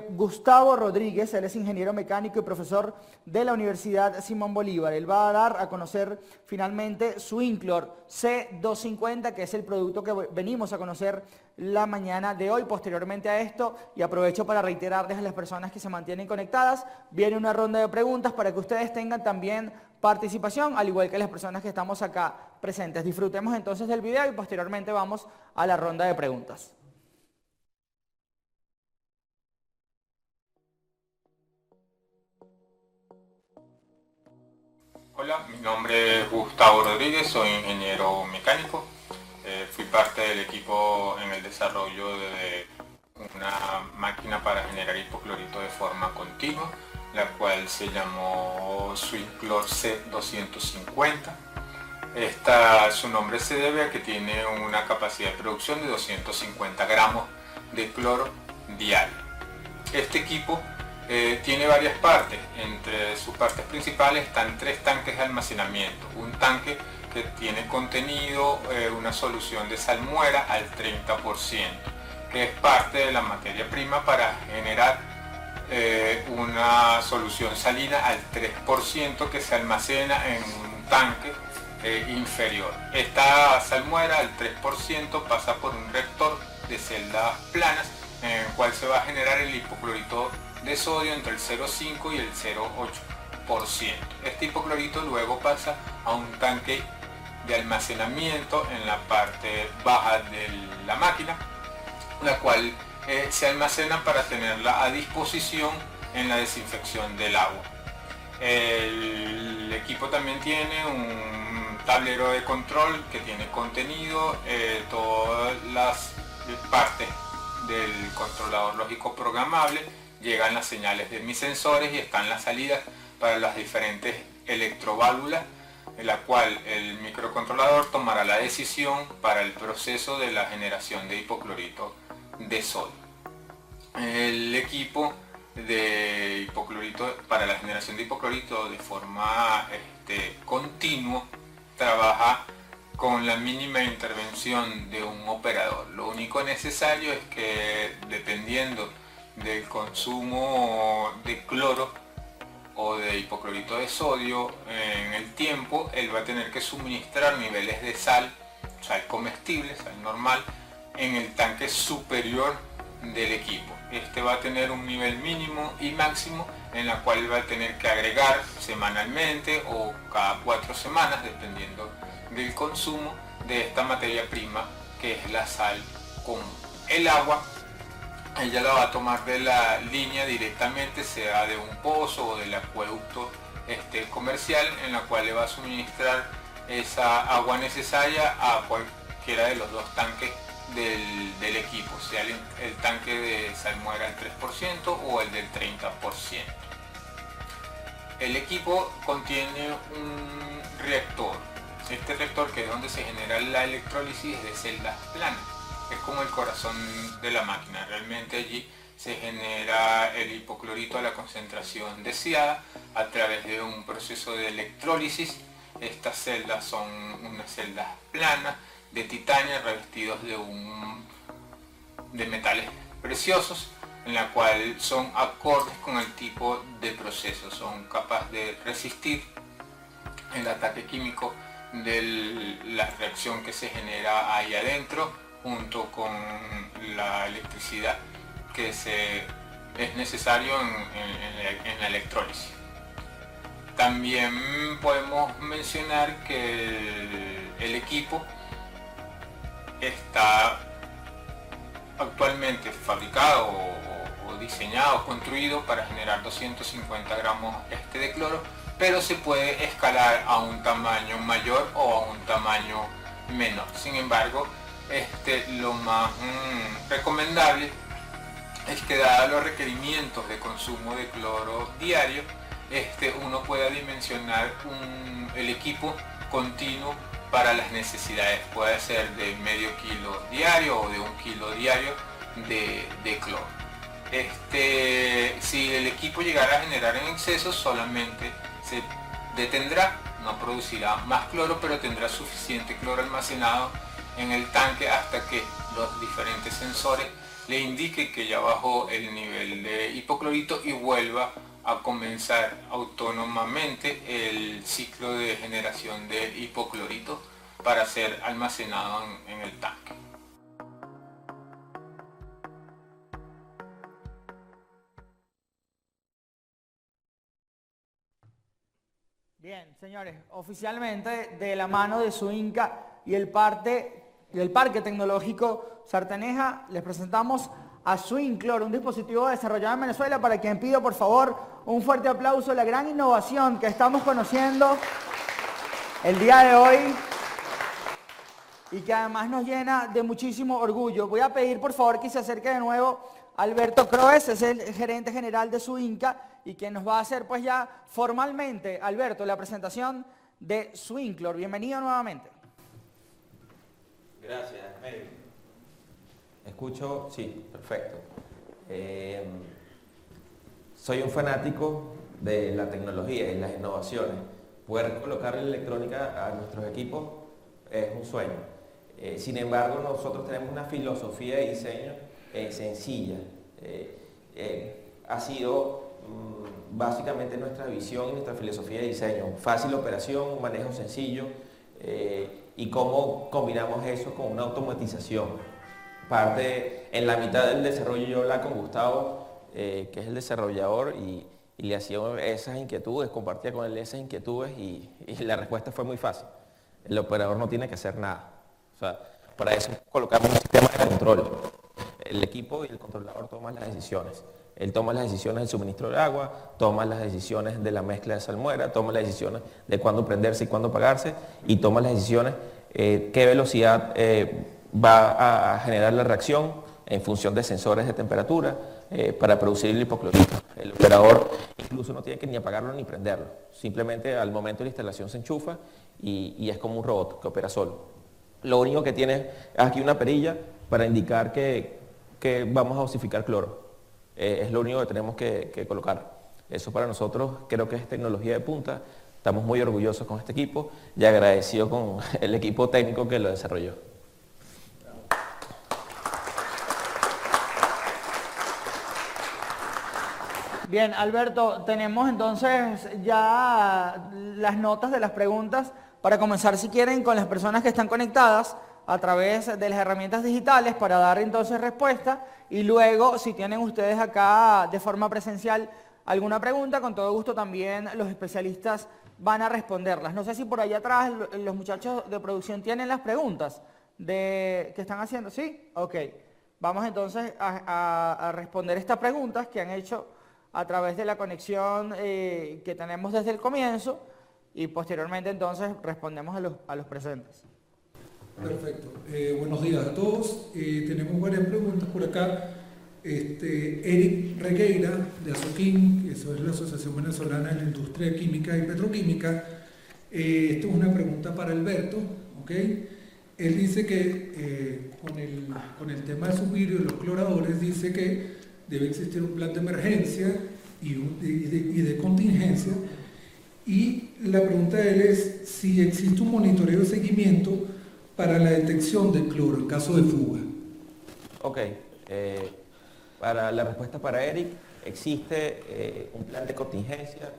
Gustavo Rodríguez. Él es ingeniero mecánico y profesor de la Universidad Simón Bolívar. Él va a dar a conocer finalmente Swinclor C250, que es el producto que venimos a conocer la mañana de hoy. Posteriormente a esto, y aprovecho para reiterarles a las personas que se mantienen conectadas, viene una ronda de preguntas para que ustedes tengan también participación, al igual que las personas que estamos acá presentes. Disfrutemos entonces del video y posteriormente vamos a la ronda de preguntas. Hola, mi nombre es Gustavo Rodríguez, soy ingeniero mecánico. Fui parte del equipo en el desarrollo de una máquina para generar hipoclorito de forma continua, la cual se llamó Swinclor C250. Su nombre se debe a que tiene una capacidad de producción de 250 gramos de cloro diario. Este equipo tiene varias partes. Entre sus partes principales están 3 tanques de almacenamiento. Un tanque que tiene contenido una solución de salmuera al 30%, que es parte de la materia prima para generar una solución salina al 3% que se almacena en un tanque inferior. Esta salmuera al 3% pasa por un reactor de celdas planas en el cual se va a generar el hipoclorito de sodio entre el 0,5 y el 0,8%. Este hipoclorito luego pasa a un tanque de almacenamiento en la parte baja de la máquina, la cual se almacena para tenerla a disposición en la desinfección del agua. El equipo también tiene un tablero de control que tiene contenido todas las partes del controlador lógico programable. Llegan las señales de mis sensores y están las salidas para las diferentes electroválvulas, en la cual el microcontrolador tomará la decisión para el proceso de la generación de hipoclorito de sodio. El equipo de hipoclorito para la generación de hipoclorito de forma continua trabaja con la mínima intervención de un operador. Lo único necesario es que, dependiendo del consumo de cloro o de hipoclorito de sodio en el tiempo, él va a tener que suministrar niveles de sal comestible, sal normal, en el tanque superior del equipo. Este va a tener un nivel mínimo y máximo en la cual va a tener que agregar semanalmente o cada 4 semanas, dependiendo del consumo de esta materia prima que es la sal común. El agua ella la va a tomar de la línea directamente, sea de un pozo o del acueducto comercial, en la cual le va a suministrar esa agua necesaria a cualquiera de los 2 tanques del equipo, sea el tanque de salmuera al 3% o el del 30%. El equipo contiene un reactor. Este reactor, que es donde se genera la electrólisis, de celdas planas. Es como el corazón de la máquina. Realmente allí se genera el hipoclorito a la concentración deseada a través de un proceso de electrólisis. Estas celdas son unas celdas planas de titanio revestidos de metales preciosos, en la cual son acordes con el tipo de proceso. Son capaces de resistir el ataque químico de la reacción que se genera ahí adentro, junto con la electricidad que es necesario en la electrólisis. También podemos mencionar que el equipo está actualmente fabricado o diseñado, construido para generar 250 gramos de cloro, pero se puede escalar a un tamaño mayor o a un tamaño menor. Sin embargo, lo más recomendable es que, dados los requerimientos de consumo de cloro diario, uno pueda dimensionar el equipo continuo para las necesidades. Puede ser de medio kilo diario o de 1 kilo diario de cloro. Si el equipo llegara a generar en exceso, solamente se detendrá, no producirá más cloro, pero tendrá suficiente cloro almacenado en el tanque hasta que los diferentes sensores le indiquen que ya bajó el nivel de hipoclorito y vuelva a comenzar autónomamente el ciclo de generación de hipoclorito para ser almacenado en el tanque. Bien, señores, oficialmente de la mano de Suinca y el Parque Tecnológico Sartaneja, les presentamos a SwingClor, un dispositivo desarrollado en Venezuela, para quien pido por favor un fuerte aplauso, la gran innovación que estamos conociendo el día de hoy y que además nos llena de muchísimo orgullo. Voy a pedir por favor que se acerque de nuevo Alberto Croes, es el gerente general de Suinca y que nos va a hacer pues ya formalmente, Alberto, la presentación de SwingClor. Bienvenido nuevamente. Gracias, Mary. ¿Escucho? Sí, perfecto. Soy un fanático de la tecnología y las innovaciones. Poder colocar la electrónica a nuestros equipos es un sueño. Sin embargo, nosotros tenemos una filosofía de diseño sencilla. Ha sido básicamente nuestra visión y nuestra filosofía de diseño. Fácil operación, manejo sencillo y cómo combinamos eso con una automatización. En la mitad del desarrollo yo hablaba con Gustavo, que es el desarrollador, y le hacía esas inquietudes, compartía con él esas inquietudes y la respuesta fue muy fácil. El operador no tiene que hacer nada. O sea, para eso colocamos un sistema de control. El equipo y el controlador toman las decisiones. Él toma las decisiones del suministro de agua, toma las decisiones de la mezcla de salmuera, toma las decisiones de cuándo prenderse y cuándo apagarse, y toma las decisiones qué velocidad va a generar la reacción en función de sensores de temperatura para producir el hipoclorito. El operador incluso no tiene que ni apagarlo ni prenderlo. Simplemente al momento de la instalación se enchufa y es como un robot que opera solo. Lo único que tiene es aquí una perilla para indicar que vamos a dosificar cloro. Es lo único que tenemos que colocar. Eso para nosotros creo que es tecnología de punta. Estamos muy orgullosos con este equipo y agradecidos con el equipo técnico que lo desarrolló. Bien, Alberto, tenemos entonces ya las notas de las preguntas para comenzar, si quieren, con las personas que están conectadas a través de las herramientas digitales para dar entonces respuesta, y luego, si tienen ustedes acá de forma presencial alguna pregunta, con todo gusto también los especialistas van a responderlas. No sé si por allá atrás los muchachos de producción tienen las preguntas que están haciendo. ¿Sí? Ok. Vamos entonces a responder estas preguntas que han hecho a través de la conexión que tenemos desde el comienzo, y posteriormente entonces respondemos a los presentes. Perfecto. Buenos días a todos. Tenemos varias preguntas por acá. Eric Regueira, de Azoquín, eso es la Asociación Venezolana de la Industria Química y Petroquímica. Esto es una pregunta para Alberto, ¿ok? Él dice que con el tema de sus vidrios, los cloradores, dice que debe existir un plan de emergencia y de contingencia. Y la pregunta de él es si existe un monitoreo de seguimiento para la detección de cloro en caso de fuga. Ok. Para la respuesta para Eric, existe un plan de contingencia.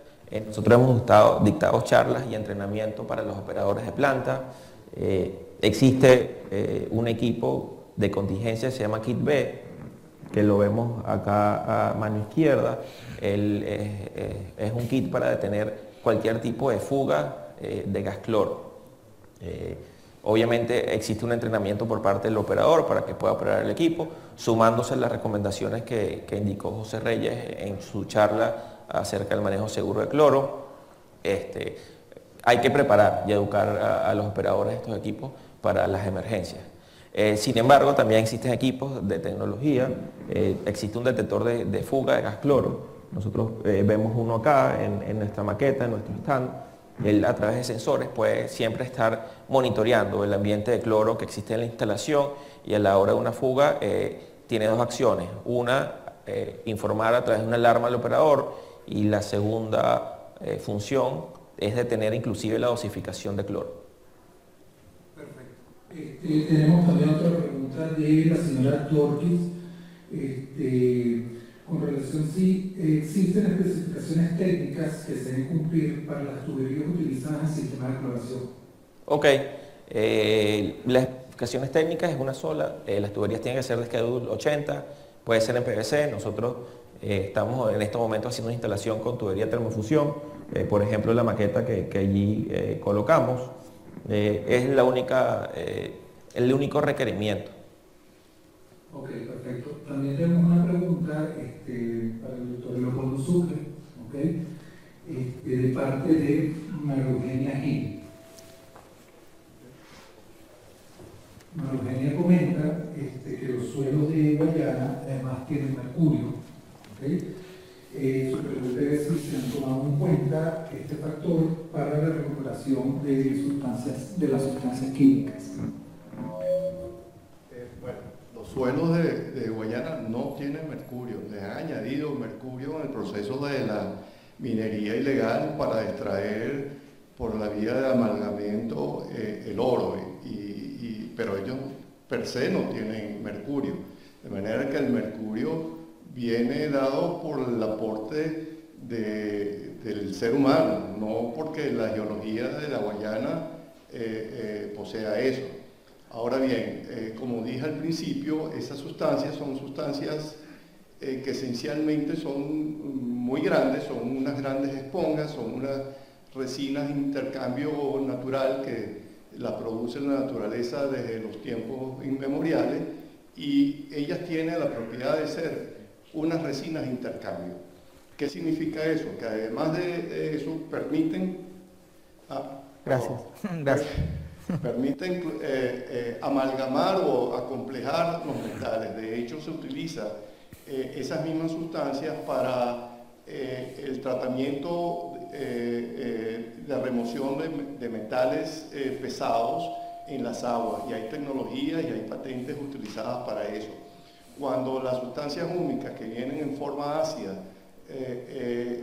Nosotros hemos dictado charlas y entrenamiento para los operadores de planta. Existe un equipo de contingencia, se llama Kit B, que lo vemos acá a mano izquierda. Es un kit para detener cualquier tipo de fuga de gas cloro. Obviamente existe un entrenamiento por parte del operador para que pueda operar el equipo, sumándose a las recomendaciones que indicó José Reyes en su charla acerca del manejo seguro de cloro. hay que preparar y educar a los operadores de estos equipos para las emergencias. Sin embargo, también existen equipos de tecnología, existe un detector de fuga de gas cloro. Nosotros vemos uno acá en nuestra maqueta, en nuestro stand. Él, a través de sensores, puede siempre estar monitoreando el ambiente de cloro que existe en la instalación, y a la hora de una fuga tiene dos acciones. Una, informar a través de una alarma al operador, y la segunda función es detener inclusive la dosificación de cloro. Perfecto. Tenemos también otra pregunta de la señora Torquis. Con relación si existen especificaciones técnicas que se deben cumplir para las tuberías utilizadas en el sistema de cloración. Ok, las especificaciones técnicas es una sola. Las tuberías tienen que ser de Schedule 80, puede ser en PVC. Nosotros estamos en este momento haciendo una instalación con tubería termofusión, por ejemplo la maqueta que allí colocamos. Es el único requerimiento. Ok, perfecto. También tenemos una pregunta para el doctor Leopoldo Sucre, ¿okay? De parte de María Eugenia Gil. María Eugenia comenta que los suelos de Guayana además tienen mercurio. ¿Okay? Su pregunta es si se han tomado en cuenta este factor para la recuperación de las sustancias químicas. Los suelos de Guayana no tienen mercurio, les han añadido mercurio en el proceso de la minería ilegal para extraer por la vía de amalgamiento el oro, pero ellos per se no tienen mercurio, de manera que el mercurio viene dado por el aporte del ser humano, no porque la geología de la Guayana posea eso. Ahora bien, como dije al principio, esas sustancias son sustancias que esencialmente son muy grandes, son unas grandes esponjas, son unas resinas de intercambio natural que las produce la naturaleza desde los tiempos inmemoriales, y ellas tienen la propiedad de ser unas resinas de intercambio. ¿Qué significa eso? Que además de eso permiten... Gracias. Gracias. Permiten amalgamar o acomplejar los metales. De hecho, se utiliza esas mismas sustancias para el tratamiento de remoción de metales pesados en las aguas, y hay tecnologías y hay patentes utilizadas para eso. Cuando las sustancias húmicas que vienen en forma ácida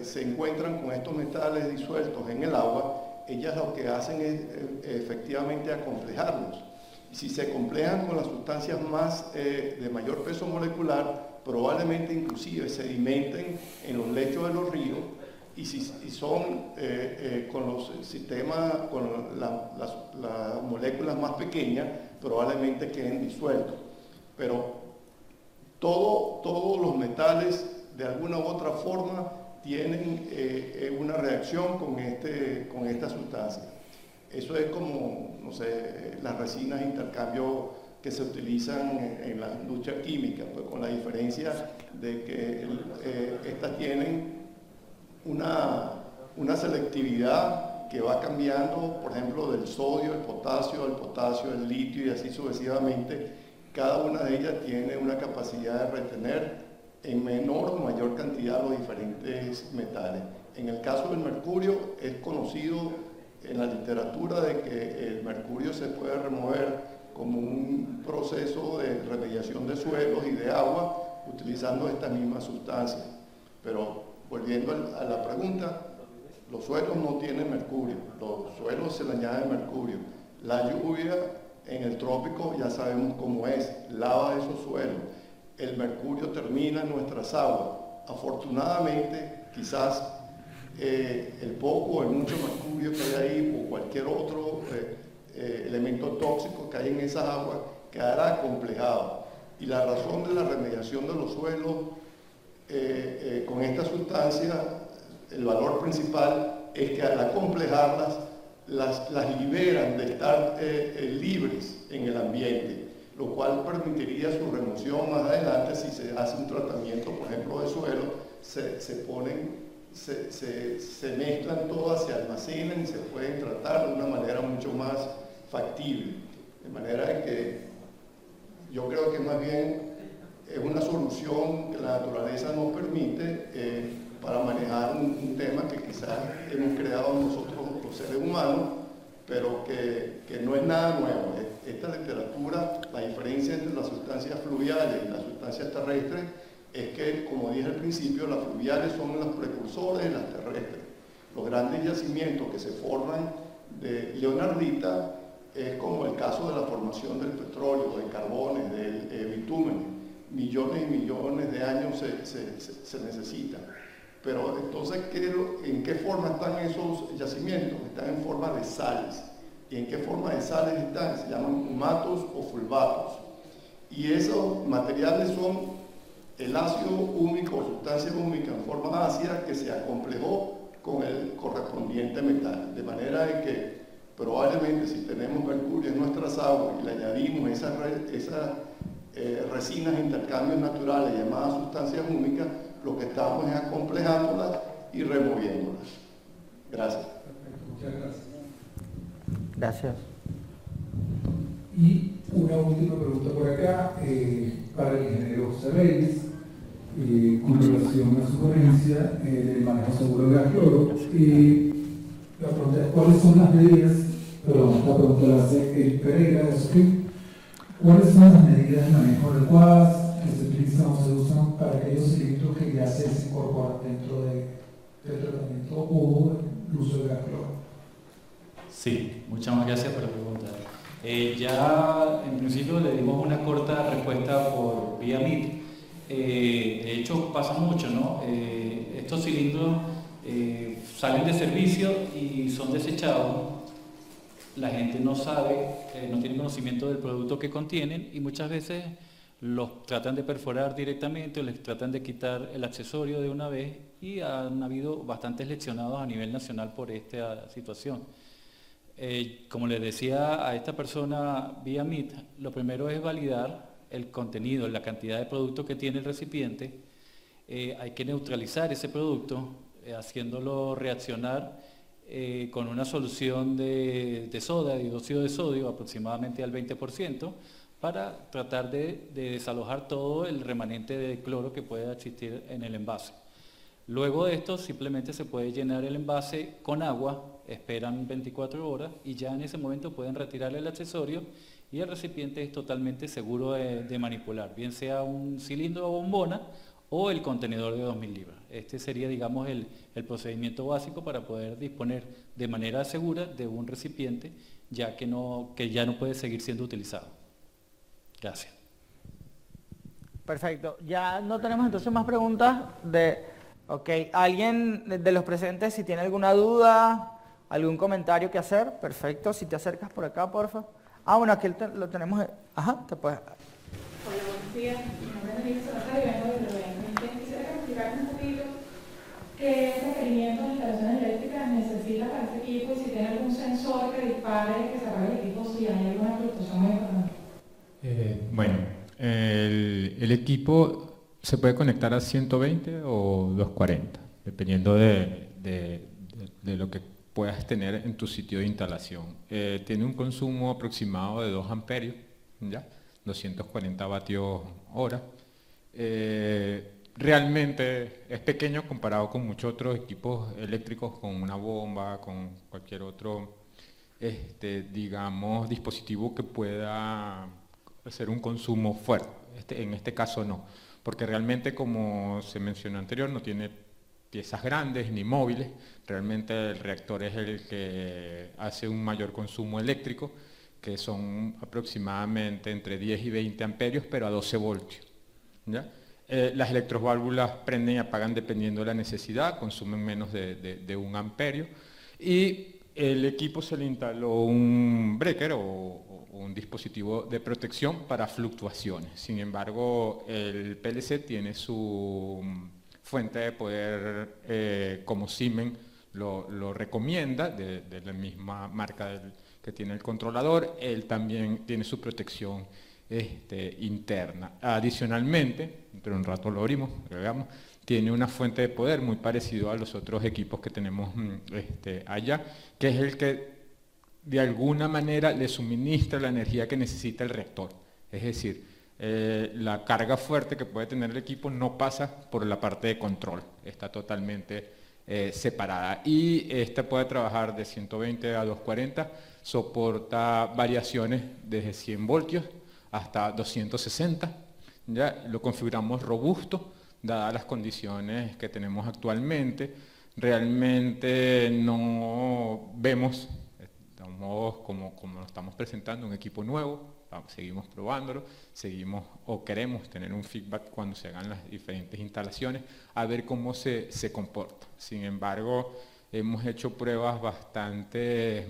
se encuentran con estos metales disueltos en el agua, ellas lo que hacen es efectivamente acomplejarlos. Y si se complejan con las sustancias más de mayor peso molecular, probablemente inclusive sedimenten en los lechos de los ríos, y si son con los sistemas, con las moléculas más pequeñas, probablemente queden disueltos. Pero todos los metales de alguna u otra forma tienen una reacción con esta sustancia. Eso es como, no sé, las resinas de intercambio que se utilizan en la industria química, pues con la diferencia de que estas tienen una selectividad que va cambiando, por ejemplo, del sodio, el potasio, el litio, y así sucesivamente. Cada una de ellas tiene una capacidad de retener en menor o mayor cantidad los diferentes metales. En el caso del mercurio, es conocido en la literatura de que el mercurio se puede remover como un proceso de remediación de suelos y de agua utilizando estas mismas sustancias. Pero volviendo a la pregunta, los suelos no tienen mercurio, los suelos se le añade mercurio. La lluvia en el trópico ya sabemos cómo es, lava esos suelos. El mercurio termina en nuestras aguas. Afortunadamente, quizás el poco o el mucho mercurio que hay ahí, o cualquier otro elemento tóxico que hay en esas aguas, quedará acomplejado. Y la razón de la remediación de los suelos con esta sustancia, el valor principal es que al acomplejarlas, las liberan de estar libres en el ambiente, lo cual permitiría su remoción más adelante si se hace un tratamiento, por ejemplo, de suelo, se ponen se mezclan todas, se almacenan y se pueden tratar de una manera mucho más factible. De manera que yo creo que más bien es una solución que la naturaleza nos permite para manejar un tema que quizás hemos creado nosotros los seres humanos, pero que no es nada nuevo. Esta literatura, la diferencia entre las sustancias fluviales y las sustancias terrestres es que, como dije al principio, las fluviales son los precursores de las terrestres. Los grandes yacimientos que se forman de leonardita es como el caso de la formación del petróleo, de carbones, del bitumen. Millones y millones de años se necesitan. Pero entonces, ¿en qué forma están esos yacimientos? Están en forma de sales. ¿Y en qué forma de sales están? Se llaman humatos o fulvatos. Y esos materiales son el ácido húmico o sustancia húmica en forma ácida que se acomplejó con el correspondiente metal. De manera de que probablemente si tenemos mercurio en nuestras aguas y le añadimos esas resinas de intercambios naturales llamadas sustancias húmicas, lo que estamos es acomplejándolas y removiéndolas. Gracias. Perfecto, muchas gracias. Gracias. Y una última pregunta por acá, para el ingeniero José Reyes, con relación a su ponencia del manejo seguro de gas cloro. La pregunta es, ¿cuáles son las medidas? Perdón, esta pregunta la hace el Pereira de Azuquín. ¿Cuáles son las medidas de manejo adecuadas que se utilizan o se usan para aquellos cilindros que ya se incorporan dentro del tratamiento o el uso de gas cloro? Sí, muchas gracias por la pregunta. Ya en principio le dimos una corta respuesta por vía MIT. De hecho pasa mucho, ¿no? Estos cilindros salen de servicio y son desechados. La gente no sabe, no tiene conocimiento del producto que contienen y muchas veces los tratan de perforar directamente o les tratan de quitar el accesorio de una vez y han habido bastantes lesionados a nivel nacional por esta situación. Como les decía a esta persona vía MIT, lo primero es validar el contenido, la cantidad de producto que tiene el recipiente. Hay que neutralizar ese producto haciéndolo reaccionar con una solución de soda, de dióxido de sodio, aproximadamente al 20%, para tratar de desalojar todo el remanente de cloro que pueda existir en el envase. Luego de esto simplemente se puede llenar el envase con agua, esperan 24 horas y ya en ese momento pueden retirar el accesorio y el recipiente es totalmente seguro de manipular, bien sea un cilindro o bombona o el contenedor de 2000 libras. Este sería, digamos, el procedimiento básico para poder disponer de manera segura de un recipiente ya que ya no puede seguir siendo utilizado. Gracias. Perfecto. Ya no tenemos entonces más preguntas Ok, ¿alguien de los presentes si tiene alguna duda, algún comentario que hacer? Perfecto, si te acercas por acá, porfa. Bueno, aquí lo tenemos. Ajá, te puedes. Hola, buenos días. Mi nombre es Melissa Salazar y vengo desde el Quisiera que me explicaras un poquito qué requerimientos de instalaciones eléctricas necesita para este equipo y si tiene algún sensor que dispare, que se apague el equipo si hay alguna fluctuación muy importante. Bueno, el equipo se puede conectar a 120 o 240, dependiendo de lo que puedas tener en tu sitio de instalación. Tiene un consumo aproximado de 2 amperios, ¿ya? 240 vatios hora. Realmente es pequeño comparado con muchos otros equipos eléctricos, con una bomba, con cualquier otro, digamos, dispositivo que pueda hacer un consumo fuerte. En este caso no, porque realmente, como se mencionó anterior, no tiene piezas grandes ni móviles. Realmente el reactor es el que hace un mayor consumo eléctrico, que son aproximadamente entre 10 y 20 amperios, pero a 12 voltios. ¿Ya? Las electroválvulas prenden y apagan dependiendo de la necesidad, consumen menos de 1 amperio. Y el equipo se le instaló un breaker o un dispositivo de protección para fluctuaciones. Sin embargo, el PLC tiene su fuente de poder, como Siemens lo recomienda, de la misma marca que tiene el controlador. Él también tiene su protección interna. Adicionalmente, dentro de un rato lo abrimos, tiene una fuente de poder muy parecido a los otros equipos que tenemos allá, que es el que de alguna manera le suministra la energía que necesita el reactor. Es decir, la carga fuerte que puede tener el equipo no pasa por la parte de control, está totalmente separada. Y puede trabajar de 120 a 240, soporta variaciones desde 100 voltios hasta 260, ya lo configuramos robusto, dadas las condiciones que tenemos actualmente. Realmente no vemos, estamos como lo estamos presentando, un equipo nuevo, seguimos probándolo, seguimos o queremos tener un feedback cuando se hagan las diferentes instalaciones, a ver cómo se comporta. Sin embargo, hemos hecho pruebas bastante,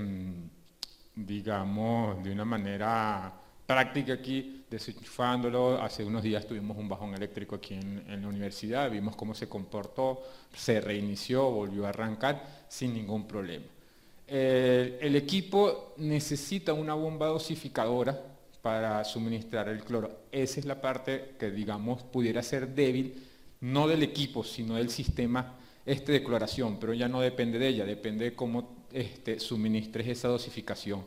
digamos, de una manera práctica aquí, desenchufándolo. Hace unos días tuvimos un bajón eléctrico aquí en la universidad, vimos cómo se comportó, se reinició, volvió a arrancar sin ningún problema. El equipo necesita una bomba dosificadora para suministrar el cloro. Esa es la parte que, digamos, pudiera ser débil, no del equipo, sino del sistema de cloración, pero ya no depende de ella, depende de cómo suministres esa dosificación.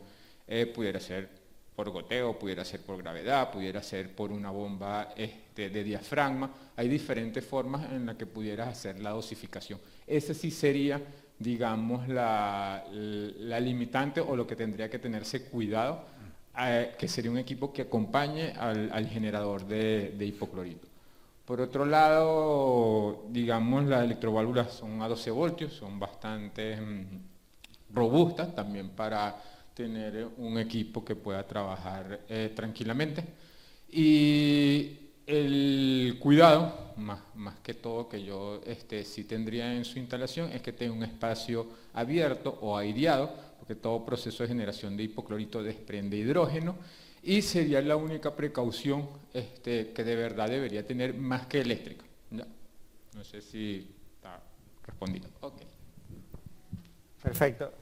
Pudiera ser por goteo, pudiera ser por gravedad, pudiera ser por una bomba de diafragma. Hay diferentes formas en las que pudieras hacer la dosificación. Esa sí sería, digamos, la limitante o lo que tendría que tenerse cuidado, que sería un equipo que acompañe al generador de hipoclorito. Por otro lado, digamos, las electroválvulas son a 12 voltios, son bastante robustas también para tener un equipo que pueda trabajar tranquilamente. Y el cuidado, más que todo, que yo sí tendría en su instalación, es que tenga un espacio abierto o aireado, porque todo proceso de generación de hipoclorito desprende hidrógeno, y sería la única precaución que de verdad debería tener, más que eléctrica. ¿Ya? No sé si está respondido. Okay. Perfecto.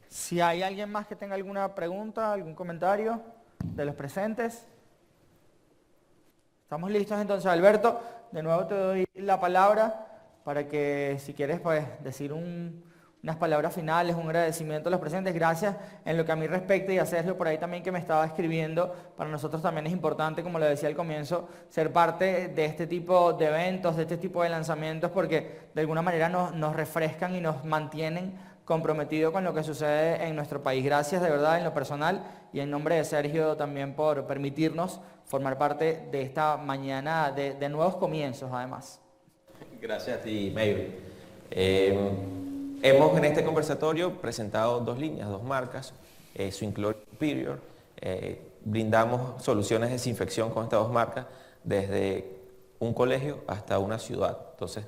Si hay alguien más que tenga alguna pregunta, algún comentario de los presentes. ¿Estamos listos entonces, Alberto? De nuevo te doy la palabra para que, si quieres, pues decir unas palabras finales, un agradecimiento a los presentes. Gracias en lo que a mí respecta, y a Sergio por ahí también, que me estaba escribiendo. Para nosotros también es importante, como lo decía al comienzo, ser parte de este tipo de eventos, de este tipo de lanzamientos, porque de alguna manera nos refrescan y nos mantienen comprometido con lo que sucede en nuestro país. Gracias de verdad en lo personal y en nombre de Sergio también por permitirnos formar parte de esta mañana de nuevos comienzos, además. Gracias a ti, Mayri. Hemos en este conversatorio presentado dos líneas, dos marcas, SwingClor y Superior. Brindamos soluciones de desinfección con estas dos marcas desde un colegio hasta una ciudad. Entonces,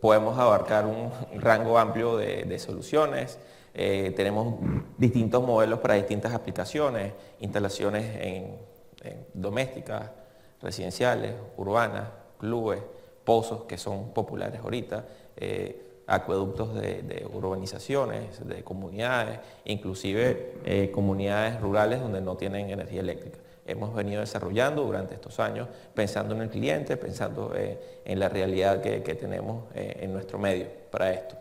podemos abarcar un rango amplio de soluciones. Tenemos distintos modelos para distintas aplicaciones, instalaciones en domésticas, residenciales, urbanas, clubes, pozos que son populares ahorita, acueductos de urbanizaciones, de comunidades, inclusive comunidades rurales donde no tienen energía eléctrica. Hemos venido desarrollando durante estos años, pensando en el cliente, pensando en la realidad que tenemos en nuestro medio para esto.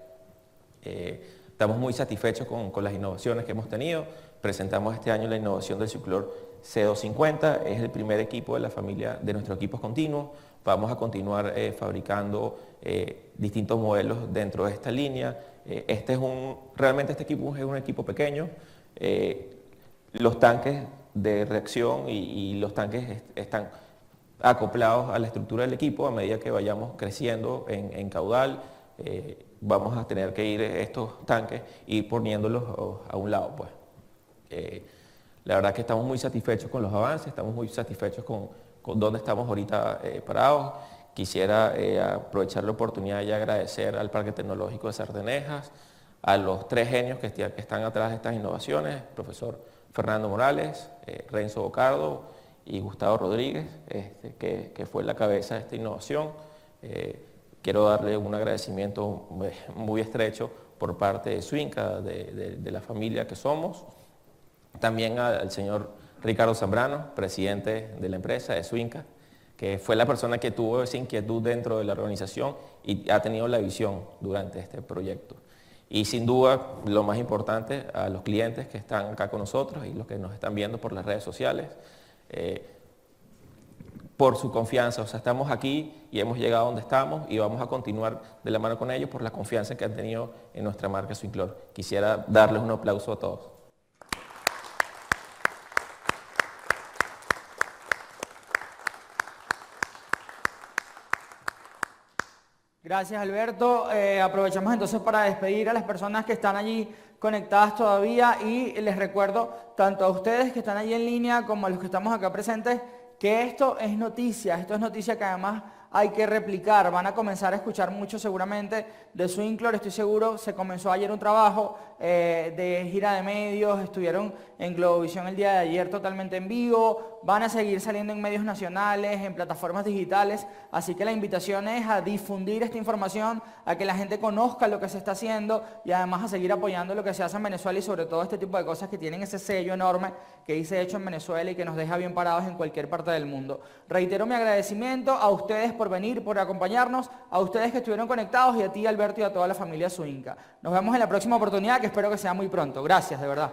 Estamos muy satisfechos con las innovaciones que hemos tenido. Presentamos este año la innovación del SwingClor C250, es el primer equipo de la familia de nuestros equipos continuos. Vamos a continuar fabricando distintos modelos dentro de esta línea. Realmente este equipo es un equipo pequeño. Los tanques de reacción y los tanques están acoplados a la estructura del equipo. A medida que vayamos creciendo en caudal, vamos a tener que ir estos tanques y poniéndolos a un lado, pues. La verdad que estamos muy satisfechos con los avances, estamos muy satisfechos con dónde estamos ahorita parados. Quisiera aprovechar la oportunidad y agradecer al Parque Tecnológico de Sardenejas, a los tres genios que están atrás de estas innovaciones, profesor Fernando Morales, Renzo Bocardo y Gustavo Rodríguez, que fue la cabeza de esta innovación. Quiero darle un agradecimiento muy estrecho por parte de Swinca, de la familia que somos. También al señor Ricardo Zambrano, presidente de la empresa de Swinca, que fue la persona que tuvo esa inquietud dentro de la organización y ha tenido la visión durante este proyecto. Y sin duda, lo más importante, a los clientes que están acá con nosotros y los que nos están viendo por las redes sociales, por su confianza. O sea, estamos aquí y hemos llegado a donde estamos y vamos a continuar de la mano con ellos por la confianza que han tenido en nuestra marca Swinclor. Quisiera darles un aplauso a todos. Gracias, Alberto. Aprovechamos entonces para despedir a las personas que están allí conectadas todavía y les recuerdo tanto a ustedes que están allí en línea como a los que estamos acá presentes que esto es noticia que además hay que replicar. Van a comenzar a escuchar mucho seguramente de Swinclor, estoy seguro. Se comenzó ayer un trabajo de gira de medios, estuvieron en Globovisión el día de ayer totalmente en vivo, van a seguir saliendo en medios nacionales, en plataformas digitales, así que la invitación es a difundir esta información, a que la gente conozca lo que se está haciendo y además a seguir apoyando lo que se hace en Venezuela y sobre todo este tipo de cosas que tienen ese sello enorme que dice hecho en Venezuela y que nos deja bien parados en cualquier parte del mundo. Reitero mi agradecimiento a ustedes por venir, por acompañarnos, a ustedes que estuvieron conectados y a ti, Alberto, y a toda la familia Swinca. Nos vemos en la próxima oportunidad, que espero que sea muy pronto. Gracias, de verdad.